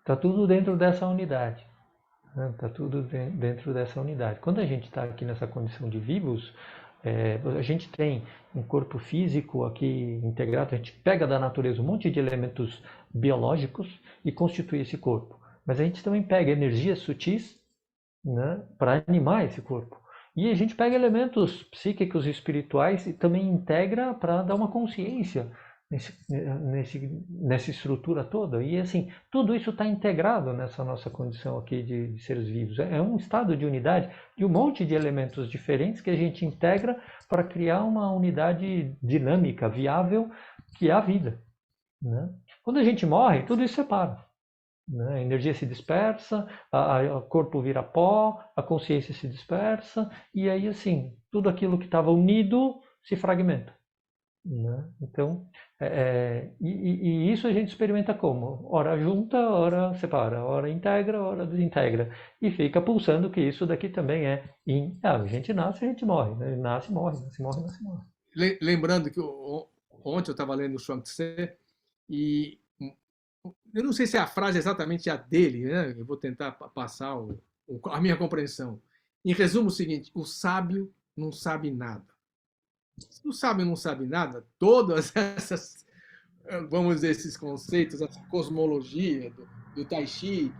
B: tá tudo dentro dessa unidade. Está tudo dentro dessa unidade. Quando a gente está aqui nessa condição de vivos, a gente tem um corpo físico aqui integrado, a gente pega da natureza um monte de elementos biológicos e constitui esse corpo. Mas a gente também pega energias sutis, né, para animar esse corpo. E a gente pega elementos psíquicos e espirituais e também integra para dar uma consciência nessa estrutura toda. E assim, tudo isso está integrado nessa nossa condição aqui de seres vivos. É um estado de unidade de um monte de elementos diferentes que a gente integra para criar uma unidade dinâmica, viável, que é a vida. Né? Quando a gente morre, tudo isso separa. Né? A energia se dispersa, o corpo vira pó, a consciência se dispersa, e aí assim, tudo aquilo que estava unido se fragmenta. Né? Então, e isso a gente experimenta como? Ora junta, ora separa, ora integra, ora desintegra. E fica pulsando que isso daqui também é yin. A gente nasce, a gente morre. Né? Nasce, morre, nasce, morre, nasce, morre.
A: Lembrando que ontem eu estava lendo o Chuang Tse e eu não sei se a frase é exatamente a dele, né? Eu vou tentar passar a minha compreensão. Em resumo, o seguinte: o sábio não sabe nada. Se o sábio não sabe nada, todas essas, vamos dizer, esses conceitos, essa cosmologia do Tai Chi,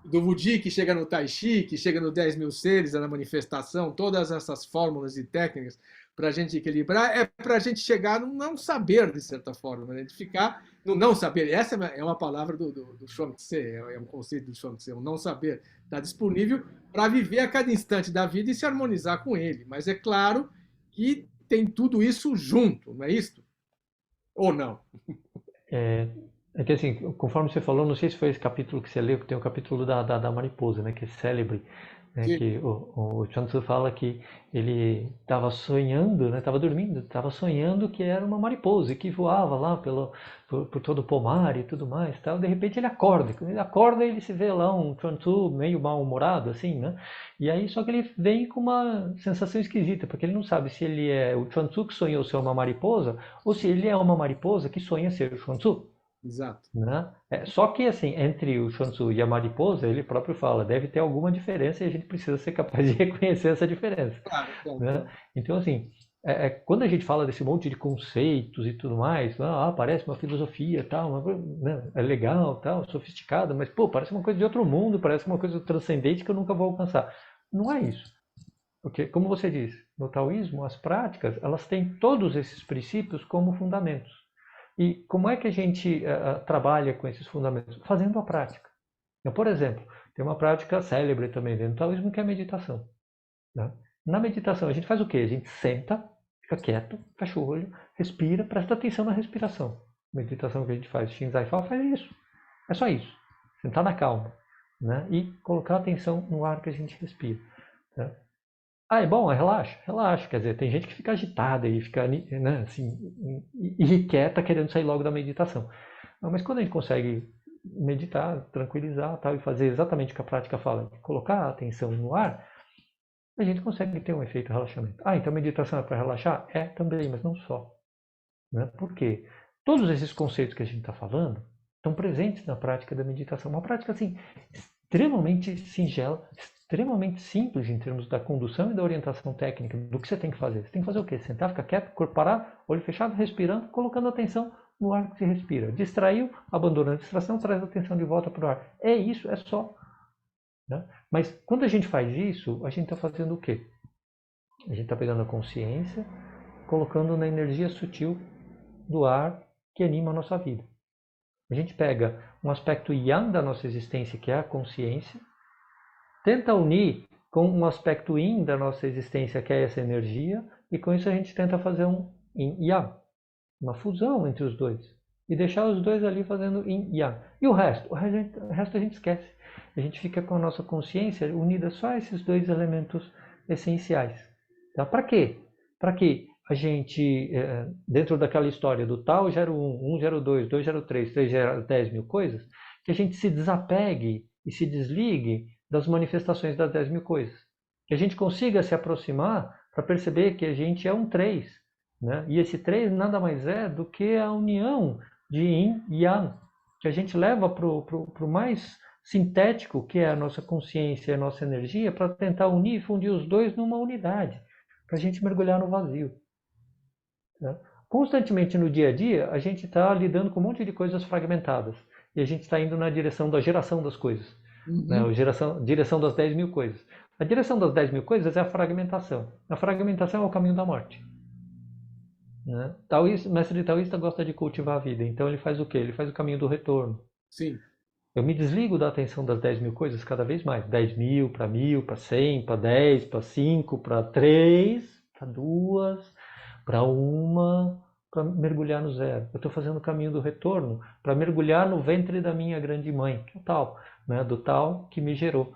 A: do Wudi que chega no Tai Chi, que chega no 10.000 seres, na manifestação, todas essas fórmulas e técnicas para a gente equilibrar, é para a gente chegar no não saber, de certa forma, né? De ficar no não saber. Essa é uma palavra do Chuang Tse, é um conceito do Chuang Tse, o não saber. Está disponível para viver a cada instante da vida e se harmonizar com ele. Mas é claro que tem tudo isso junto, não é isso? Ou não?
B: É que assim, conforme você falou, não sei se foi esse capítulo que você leu, que tem o capítulo da mariposa, né, que é célebre, né, que o Chuang Tzu fala que ele estava sonhando, né, estava dormindo, estava sonhando que era uma mariposa e que voava lá por todo o pomar e tudo mais, tal. De repente ele acorda, quando ele acorda ele se vê lá um Chuang Tzu meio mal-humorado, assim, né, e aí só que ele vem com uma sensação esquisita, porque ele não sabe se ele é o Chuang Tzu que sonhou ser uma mariposa ou se ele é uma mariposa que sonha ser o Chuang Tzu.
A: Exato.
B: Né? Só que assim, entre o Chuang Tzu e a mariposa, ele próprio fala, deve ter alguma diferença e a gente precisa ser capaz de reconhecer essa diferença.
A: Claro, claro,
B: Né?
A: claro.
B: Então assim, quando a gente fala desse monte de conceitos e tudo mais, parece uma filosofia, tal, né? É legal, tal, sofisticada, mas pô, parece uma coisa de outro mundo, parece uma coisa transcendente que eu nunca vou alcançar. Não é isso. Porque, como você disse, no taoísmo, as práticas, elas têm todos esses princípios como fundamentos. E como é que a gente trabalha com esses fundamentos? Fazendo a prática. Então, por exemplo, tem uma prática célebre também dentro do taoísmo que é a meditação. Né? Na meditação, a gente faz o quê? A gente senta, fica quieto, fecha o olho, respira, presta atenção na respiração. A meditação que a gente faz, Shinzai faz isso. É só isso. Sentar na calma. Né? E colocar atenção no ar que a gente respira. Né? É bom, relaxa, relaxa. Quer dizer, tem gente que fica agitada e fica, né, assim, irrequieta querendo sair logo da meditação. Não, mas quando a gente consegue meditar, tranquilizar, tal, e fazer exatamente o que a prática fala, colocar a atenção no ar, a gente consegue ter um efeito de relaxamento. Então a meditação é para relaxar? É também, mas não só. Né? Por quê? Todos esses conceitos que a gente está falando, estão presentes na prática da meditação. Uma prática assim, extremamente singela, extremamente simples em termos da condução e da orientação técnica do que você tem que fazer. Você tem que fazer o quê? Sentar, ficar quieto, corpo parado, olho fechado, respirando, colocando atenção no ar que se respira. Distraiu, abandona a distração, traz a atenção de volta para o ar. É isso, é só. Né? Mas quando a gente faz isso, a gente está fazendo o quê? A gente está pegando a consciência, colocando na energia sutil do ar que anima a nossa vida. A gente pega um aspecto yang da nossa existência, que é a consciência, tenta unir com um aspecto yin da nossa existência, que é essa energia, e com isso a gente tenta fazer um yin yang, uma fusão entre os dois, e deixar os dois ali fazendo yin yang. E o resto? O resto a gente esquece. A gente fica com a nossa consciência unida só a esses dois elementos essenciais. Tá? Para quê? Para que a gente, dentro daquela história do tal gera 1 gera 2, 2 gera 3, 3 gera 10 mil coisas, que a gente se desapegue e se desligue das manifestações das 10 mil coisas. Que a gente consiga se aproximar para perceber que a gente é um 3. Né? E esse 3 nada mais é do que a união de Yin e Yang, que a gente leva para o mais sintético, que é a nossa consciência e a nossa energia, para tentar unir e fundir os dois numa unidade, para a gente mergulhar no vazio. Né? Constantemente no dia a dia, a gente está lidando com um monte de coisas fragmentadas. E a gente está indo na direção da geração das coisas. Né? A direção das 10 mil coisas. A direção das 10 mil coisas é a fragmentação. A fragmentação é o caminho da morte. Né? O mestre taoísta gosta de cultivar a vida. Então ele faz o quê? Ele faz o caminho do retorno.
A: Sim.
B: Eu me desligo da atenção das 10 mil coisas cada vez mais. 10 mil, para 1000, para 100, para 10, para 5, para 3, para 2, para 1, para mergulhar no zero. Eu estou fazendo o caminho do retorno para mergulhar no ventre da minha grande mãe, que é o tal, né? Do tal que me gerou.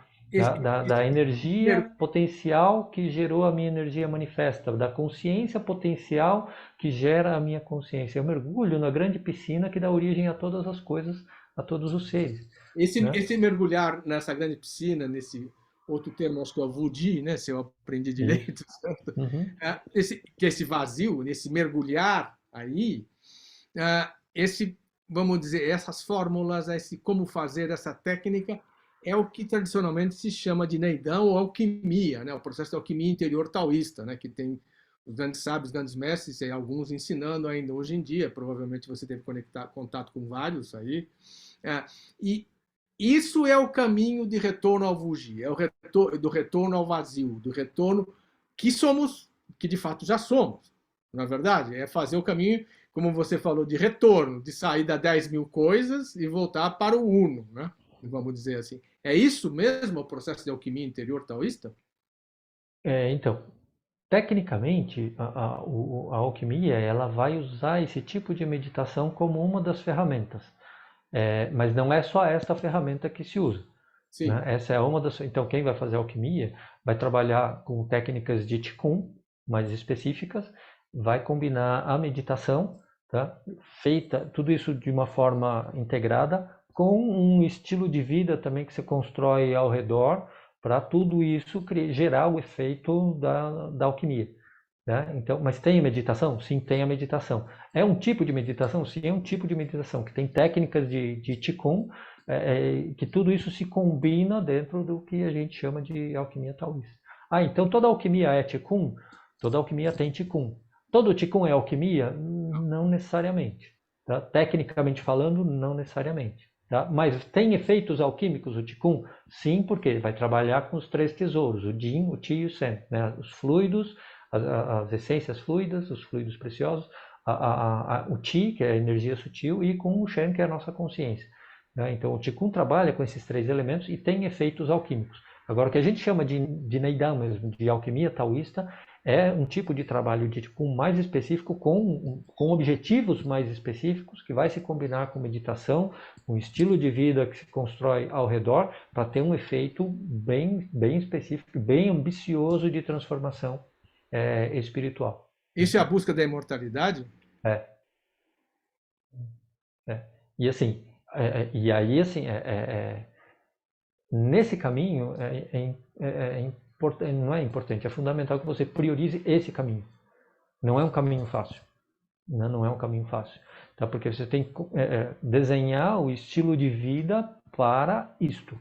B: Da energia potencial que gerou a minha energia manifesta, da consciência potencial que gera a minha consciência. Eu mergulho na grande piscina que dá origem a todas as coisas, a todos os seres.
A: Esse mergulhar nessa grande piscina, nesse outro termo, acho que é o Wudi, né, se eu aprendi direito,
B: Uhum.
A: esse vazio, nesse mergulhar aí, vamos dizer, essas fórmulas, como fazer essa técnica, é o que tradicionalmente se chama de Neidão ou alquimia, né, o processo de alquimia interior taoísta, né, que tem os grandes sábios, os grandes mestres, e alguns ensinando ainda hoje em dia, provavelmente você teve contato com vários aí, e isso é o caminho de retorno ao Wuji, é do retorno ao vazio, do retorno que somos, que de fato já somos, na verdade, é fazer o caminho, como você falou, de retorno, de sair da 10 mil coisas e voltar para o Uno, né? Vamos dizer assim. É isso mesmo o processo de alquimia interior taoísta?
B: Então, tecnicamente, a alquimia ela vai usar esse tipo de meditação como uma das ferramentas. Mas não é só essa ferramenta que se usa. Né? Essa é uma das. Então, quem vai fazer alquimia vai trabalhar com técnicas de Qigong mais específicas, vai combinar a meditação, tá? Feita tudo isso de uma forma integrada, com um estilo de vida também que se constrói ao redor, para tudo isso gerar o efeito da alquimia. Né? Então, mas tem a meditação? Sim, tem a meditação. É um tipo de meditação? Sim, é um tipo de meditação, que tem técnicas de Qigong, que tudo isso se combina dentro do que a gente chama de alquimia taoísta. Então toda alquimia é Qigong? Toda alquimia tem Qigong. Todo Qigong é alquimia? Não necessariamente. Tá? Tecnicamente falando, não necessariamente. Tá? Mas tem efeitos alquímicos o Qigong? Sim, porque ele vai trabalhar com os 3 tesouros, o Jin, o Qi e o Shen, né? Os fluidos, as essências fluidas, os fluidos preciosos, o Qi, que é a energia sutil, e com o Shen, que é a nossa consciência. Né? Então, o Qigong trabalha com esses 3 elementos e tem efeitos alquímicos. Agora, o que a gente chama de Neidam mesmo, de alquimia taoísta, é um tipo de trabalho de Qigong mais específico, com objetivos mais específicos, que vai se combinar com meditação, um estilo de vida que se constrói ao redor, para ter um efeito bem específico, bem ambicioso de transformação espiritual.
A: Isso é a busca da imortalidade?
B: E assim, nesse caminho não é importante, é fundamental que você priorize esse caminho. Não é um caminho fácil. né? Não é um caminho fácil, tá? Porque você tem que desenhar o estilo de vida para isto,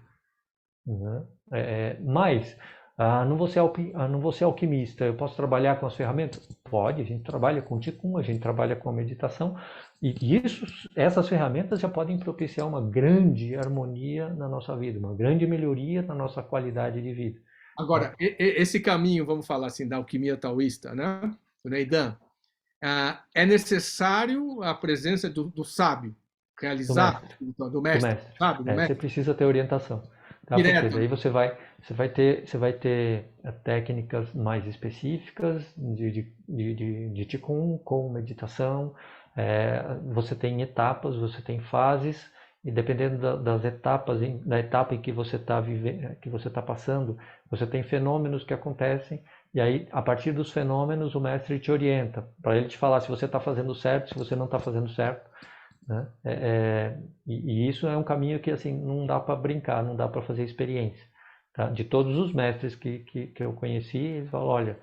B: né? Mas não vou ser alquimista, eu posso trabalhar com as ferramentas? Pode, a gente trabalha com Qigong, a gente trabalha com a meditação, e essas ferramentas já podem propiciar uma grande harmonia na nossa vida, uma grande melhoria na nossa qualidade de vida.
A: Agora, esse caminho, vamos falar assim, da alquimia taoísta, né? O Neidan, é necessário a presença do sábio,
B: Do
A: realizado,
B: mestre.
A: do
B: Do
A: mestre,
B: mestre.
A: sabe? Do
B: Você
A: mestre,
B: precisa ter orientação, tá? Porque
A: direto.
B: daí você vai ter técnicas mais específicas de Qigong, com meditação. Você tem etapas, você tem fases, e dependendo das etapas, da etapa em que você está vivendo, que você está passando, você tem fenômenos que acontecem, e aí, a partir dos fenômenos, o mestre te orienta, para ele te falar se você está fazendo certo, se você não está fazendo certo, né? E isso é um caminho que assim não dá para brincar, não dá para fazer experiência, tá? De todos os mestres que eu conheci, eles falam, olha,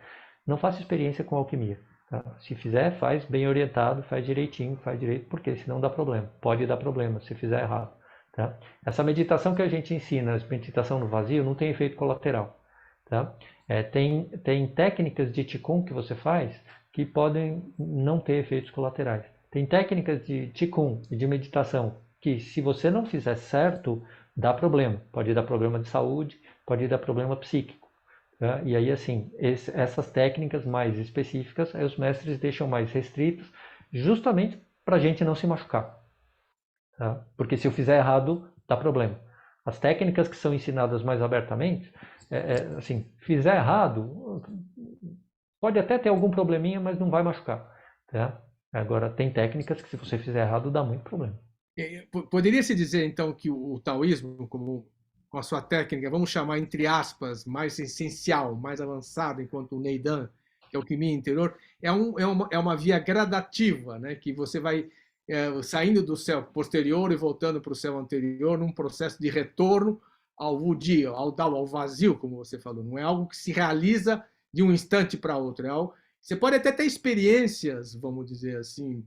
B: não faça experiência com alquimia, tá? Se fizer, faz bem orientado, faz direitinho, faz direito, porque senão dá problema, pode dar problema se fizer errado, tá? Essa meditação que a gente ensina, a meditação no vazio, não tem efeito colateral, tá? Tem técnicas de Qigong que você faz que podem não ter efeitos colaterais. Tem técnicas de Qigong e de meditação que, se você não fizer certo, dá problema. Pode dar problema de saúde, pode dar problema psíquico. Tá? E aí, assim, essas técnicas mais específicas, aí os mestres deixam mais restritos, justamente para a gente não se machucar. Tá? Porque se eu fizer errado, dá problema. As técnicas que são ensinadas mais abertamente, assim, fizer errado, pode até ter algum probleminha, mas não vai machucar. Tá? Agora, tem técnicas que se você fizer errado, dá muito problema.
A: Poderia-se dizer, então, que o taoísmo, como com a sua técnica, vamos chamar entre aspas, mais essencial, mais avançado, enquanto o Neidan, que é o alquimia interior, é uma via gradativa, né? Que você vai saindo do céu posterior e voltando para o céu anterior, num processo de retorno ao Wudi, ao Dao, ao vazio, como você falou. Não é algo que se realiza de um instante para outro. É algo... Você pode até ter experiências, vamos dizer assim,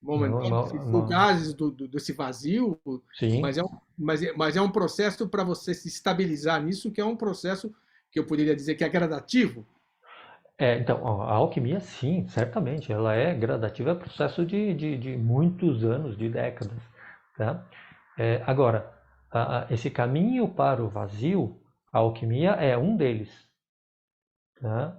B: Não, é
A: momentâneas e fugazes desse vazio,
B: sim.
A: mas é um processo para você se estabilizar nisso, que é um processo que eu poderia dizer que é gradativo.
B: Então, ó, a alquimia, sim, certamente, ela é gradativa, é processo de muitos anos, de décadas, tá? Agora, esse caminho para o vazio, a alquimia é um deles, tá?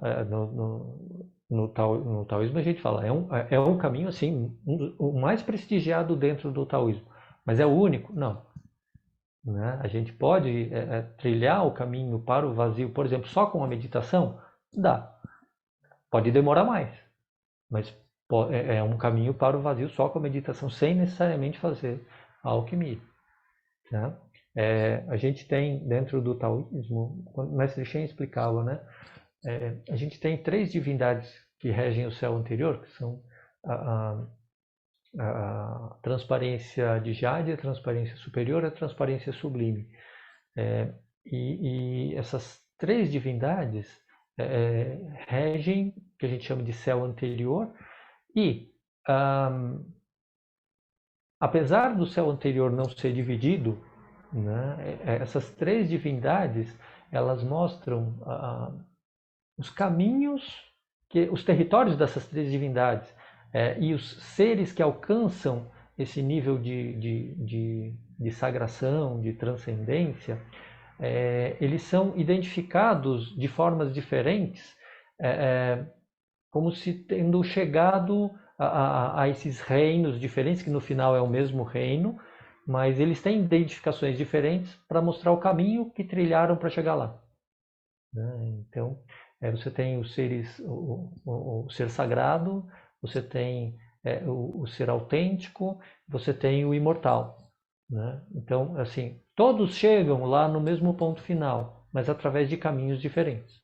B: No taoísmo a gente fala, é um caminho, assim, o mais prestigiado dentro do taoísmo, mas é o único? Não. Né? A gente pode trilhar o caminho para o vazio, por exemplo, só com a meditação? Dá. Pode demorar mais, mas é um caminho para o vazio só com a meditação, sem necessariamente fazer a alquimia. Né? A gente tem, dentro do taoísmo, quando o mestre Shen explicava, né? A gente tem 3 divindades que regem o céu anterior, que são a, a transparência de Jade, a transparência superior e a transparência sublime. E essas 3 divindades regem o que a gente chama de céu anterior e, apesar do céu anterior não ser dividido, né, essas 3 divindades elas mostram os caminhos, os territórios dessas 3 divindades e os seres que alcançam esse nível de sagração, de transcendência, eles são identificados de formas diferentes, como se tendo chegado a esses reinos diferentes, que no final é o mesmo reino, mas eles têm identificações diferentes para mostrar o caminho que trilharam para chegar lá. Né? Então, você tem os seres, o ser sagrado, você tem o ser autêntico, você tem o imortal. Né? Então, assim, todos chegam lá no mesmo ponto final, mas através de caminhos diferentes.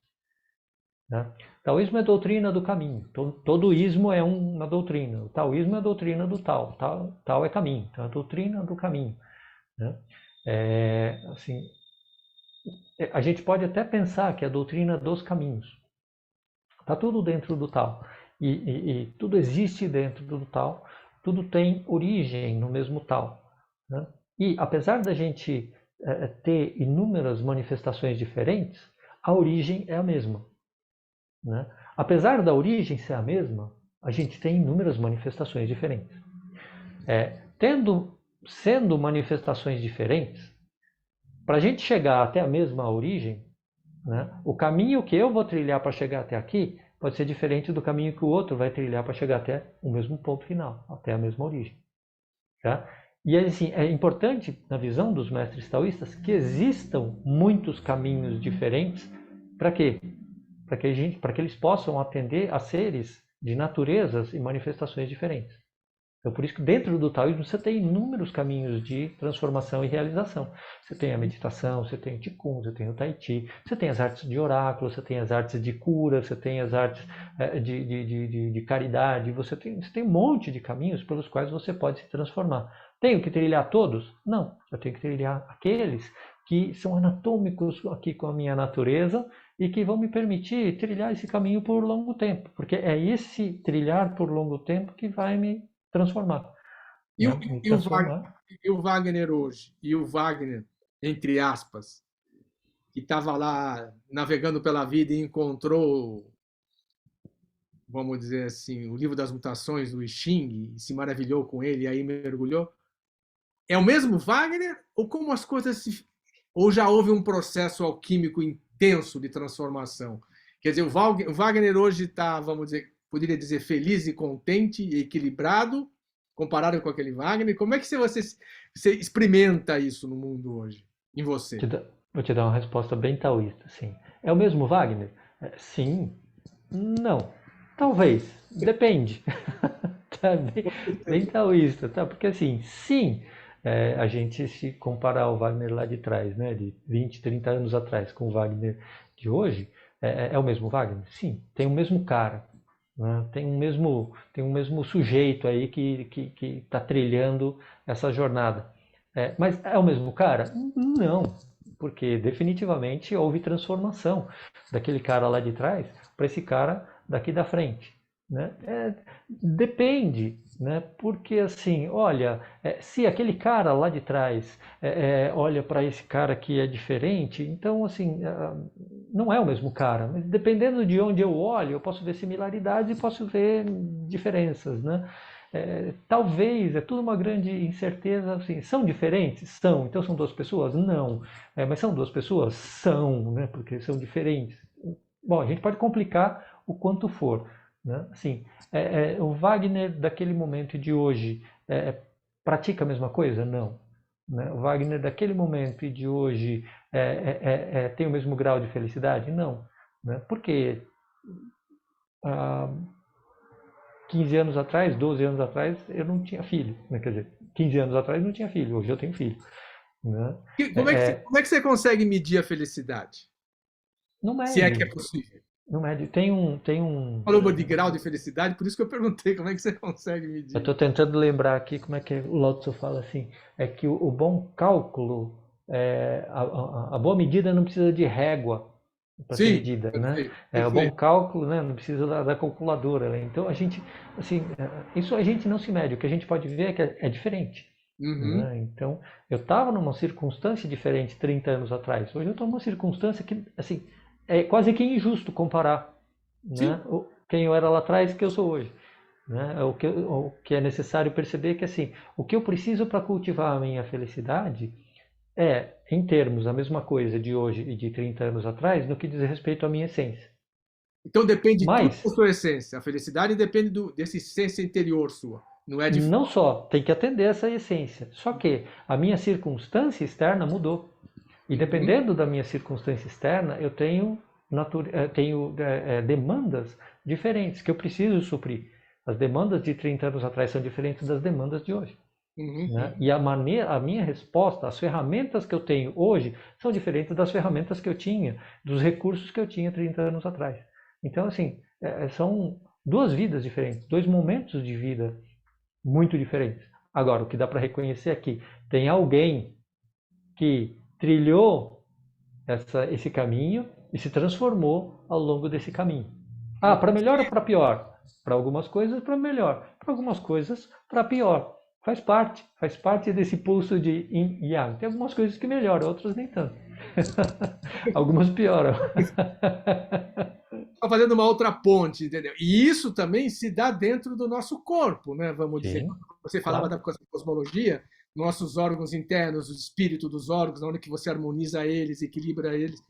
B: Né? Taoísmo é doutrina do caminho. Todo ismo é uma doutrina. O taoísmo é a doutrina do Tao. Tao é caminho. Então, é a doutrina do caminho. Né? Assim, a gente pode até pensar que é a doutrina dos caminhos. Está tudo dentro do Tao. e tudo existe dentro do tal, tudo tem origem no mesmo tal, né? E apesar da gente ter inúmeras manifestações diferentes, a origem é a mesma, né? Apesar da origem ser a mesma, a gente tem inúmeras manifestações diferentes. Sendo manifestações diferentes, para a gente chegar até a mesma origem, né, o caminho que eu vou trilhar para chegar até aqui pode ser diferente do caminho que o outro vai trilhar para chegar até o mesmo ponto final, até a mesma origem. Tá? E assim, é importante, na visão dos mestres taoístas, que existam muitos caminhos diferentes. Para quê? Para que eles possam atender a seres de naturezas e manifestações diferentes. Então, por isso que dentro do taoísmo você tem inúmeros caminhos de transformação e realização. Você tem a meditação, você tem o Qigong, você tem o Tai Chi, você tem as artes de oráculo, você tem as artes de cura, você tem as artes de caridade, você tem um monte de caminhos pelos quais você pode se transformar. Tenho que trilhar todos? Não, eu tenho que trilhar aqueles que são anatômicos aqui com a minha natureza e que vão me permitir trilhar esse caminho por longo tempo, porque é esse trilhar por longo tempo que vai me transformar.
A: E o,
B: Né? Me
A: e o Wagner,
B: transformar.
A: e o Wagner hoje, e o Wagner, entre aspas, que estava lá navegando pela vida e encontrou, vamos dizer assim, o livro das mutações do I Ching e se maravilhou com ele e aí mergulhou. É o mesmo Wagner ou como as coisas se... ou já houve um processo alquímico intenso de transformação? Quer dizer, o Wagner hoje está, vamos dizer, poderia dizer feliz e contente e equilibrado comparado com aquele Wagner. Como é que você experimenta isso no mundo hoje, em você?
B: Vou te dar uma resposta bem taoísta. Sim. É o mesmo Wagner? Sim. Não. Talvez. Depende. Tá bem taoísta, tá? Porque assim, sim, a gente se comparar o Wagner lá de trás, né, de 20, 30 anos atrás, com o Wagner de hoje, é o mesmo Wagner? Sim, tem o mesmo cara, né? Tem um mesmo sujeito aí que está trilhando essa jornada. Mas é o mesmo cara? Não, porque definitivamente houve transformação daquele cara lá de trás para esse cara daqui da frente. Né? Depende, né? Porque assim, olha, se aquele cara lá de trás olha para esse cara que é diferente, então assim, não é o mesmo cara. Mas dependendo de onde eu olho, eu posso ver similaridades e posso ver diferenças, né? Talvez, é tudo uma grande incerteza. Assim, são diferentes? São. Então são duas pessoas? Não. Mas são duas pessoas? São, né? Porque são diferentes. Bom, a gente pode complicar o quanto for. Né? Assim, o Wagner daquele momento e de hoje pratica a mesma coisa? Não. Né? O Wagner daquele momento e de hoje tem o mesmo grau de felicidade? Não. Né? Porque 15 anos atrás, 12 anos atrás, eu não tinha filho. Né? Quer dizer, 15 anos atrás não tinha filho, hoje eu tenho filho. Né?
A: Como é que você consegue medir a felicidade?
B: Não
A: Se é que
B: mede.
A: é possível.
B: Não mede. Tem um.
A: Falou de grau de felicidade, por isso que eu perguntei como é que você consegue
B: Eu
A: medir.
B: estou tentando lembrar aqui como é que o Lao Tzu fala assim, é que o bom cálculo, a boa medida não precisa de régua para ser
A: Sim,
B: medida, né?
A: perfeito,
B: O bom
A: perfeito.
B: cálculo, né, não precisa da calculadora, né? Então a gente, assim, isso a gente não se mede, o que a gente pode ver é que é diferente.
A: Uhum.
B: Né? Então, eu estava numa circunstância diferente 30 anos atrás. Hoje eu estou numa circunstância que, assim, é quase que injusto comparar,
A: Sim,
B: né, quem eu era lá atrás e quem eu sou hoje. Né? O que é necessário perceber é que assim, o que eu preciso para cultivar a minha felicidade em termos, a mesma coisa de hoje e de 30 anos atrás, no que diz respeito à minha essência.
A: então depende tudo
B: Mas,
A: da sua essência. A felicidade depende dessa essência interior sua. Não é de
B: não
A: fora.
B: só tem que atender essa essência, só que a minha circunstância externa mudou. E
A: Uhum.
B: dependendo da minha circunstância externa, eu tenho demandas diferentes que eu preciso suprir. As demandas de 30 anos atrás são diferentes das demandas de hoje.
A: Uhum.
B: Né? E a minha resposta, as ferramentas que eu tenho hoje são diferentes das ferramentas que eu tinha, dos recursos que eu tinha 30 anos atrás. Então, assim, são duas vidas diferentes, dois momentos de vida muito diferentes. Agora, o que dá para reconhecer é que tem alguém que trilhou esse caminho e se transformou ao longo desse caminho. Para melhor ou para pior? Para algumas coisas, para melhor. Para algumas coisas, para pior. Faz parte desse pulso de yin e yang. Tem algumas coisas que melhoram, outras nem tanto. Algumas pioram.
A: Está fazendo uma outra ponte, entendeu? E isso também se dá dentro do nosso corpo, né? Vamos dizer.
B: Sim,
A: Você falava
B: claro.
A: da cosmologia, nossos órgãos internos, o espírito dos órgãos, na hora que você harmoniza eles, equilibra eles.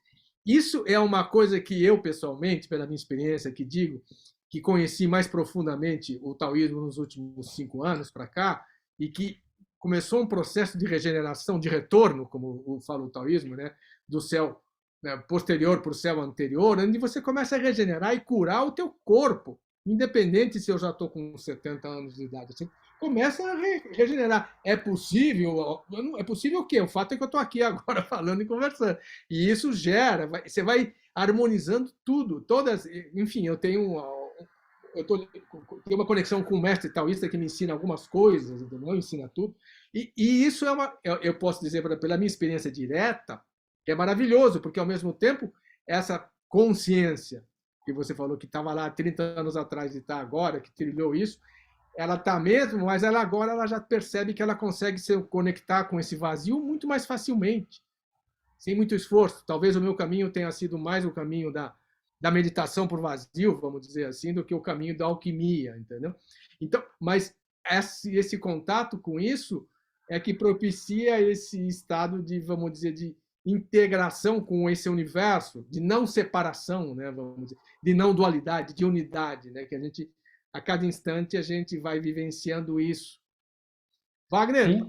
A: Isso é uma coisa que eu, pessoalmente, pela minha experiência, que digo, que conheci mais profundamente o taoísmo nos últimos 5 anos para cá, e que começou um processo de regeneração, de retorno, como fala o taoísmo, né? Do céu, né, posterior para o céu anterior, onde você começa a regenerar e curar o teu corpo, independente se eu já estou com 70 anos de idade. Assim, começa a regenerar. É possível? É possível o quê? O fato é que eu estou aqui agora falando e conversando. E isso gera, você vai harmonizando tudo, todas. Enfim, tenho uma conexão com o mestre taoísta que me ensina algumas coisas, não ensina tudo. E isso eu posso dizer pela minha experiência direta, que é maravilhoso, porque ao mesmo tempo essa consciência que você falou que estava lá 30 anos atrás e está agora, que trilhou isso, ela está mesmo, mas agora ela já percebe que ela consegue se conectar com esse vazio muito mais facilmente, sem muito esforço. Talvez o meu caminho tenha sido mais o caminho da meditação por vazio, vamos dizer assim, do que o caminho da alquimia, entendeu? Então, mas esse contato com isso é que propicia esse estado de, vamos dizer, de integração com esse universo, de não separação, né, vamos dizer, de não dualidade, de unidade, né, que a cada instante a gente vai vivenciando isso. Wagner,
B: Sim,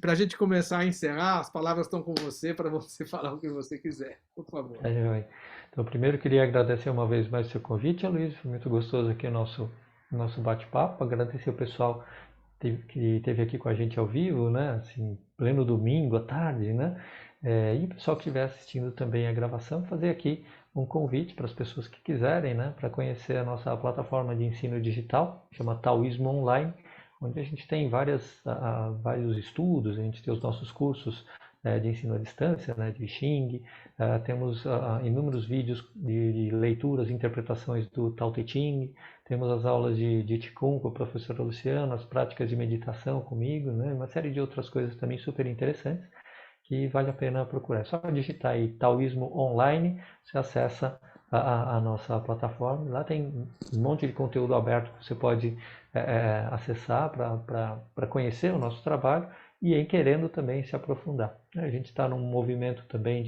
A: para a gente começar a encerrar, as palavras estão com você para você falar o que você quiser, por favor.
B: tá joia. Então, primeiro queria agradecer uma vez mais o seu convite, Aloysio. Foi muito gostoso aqui o nosso bate-papo. Agradecer o pessoal que esteve aqui com a gente ao vivo, né? Assim, pleno domingo à tarde, né? E o pessoal que estiver assistindo também a gravação, fazer aqui um convite para as pessoas que quiserem, né? Para conhecer a nossa plataforma de ensino digital, chama Taoísmo Online, onde a gente tem vários estudos, a gente tem os nossos cursos de ensino à distância, né, de Xing, temos inúmeros vídeos de leituras e interpretações do Tao Te Ching, temos as aulas de Qigong com a professora Luciana, as práticas de meditação comigo, né, uma série de outras coisas também super interessantes que vale a pena procurar. É só digitar aí Taoísmo Online, você acessa a nossa plataforma. Lá tem um monte de conteúdo aberto que você pode acessar para conhecer o nosso trabalho e em querendo também se aprofundar. A gente está num movimento também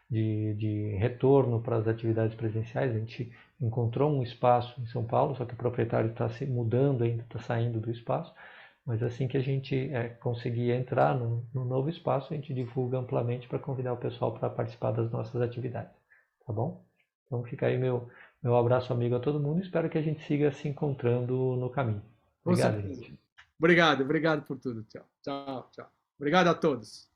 B: de retorno para as atividades presenciais. A gente encontrou um espaço em São Paulo, só que o proprietário está se mudando ainda, está saindo do espaço. Mas assim que a gente conseguir entrar no novo espaço, a gente divulga amplamente para convidar o pessoal para participar das nossas atividades. Tá bom? Então fica aí meu abraço amigo a todo mundo. Espero que a gente siga se encontrando no caminho.
A: Com
B: Obrigado,
A: certeza.
B: gente.
A: Obrigado por tudo. Tchau, tchau, tchau. Obrigado a todos.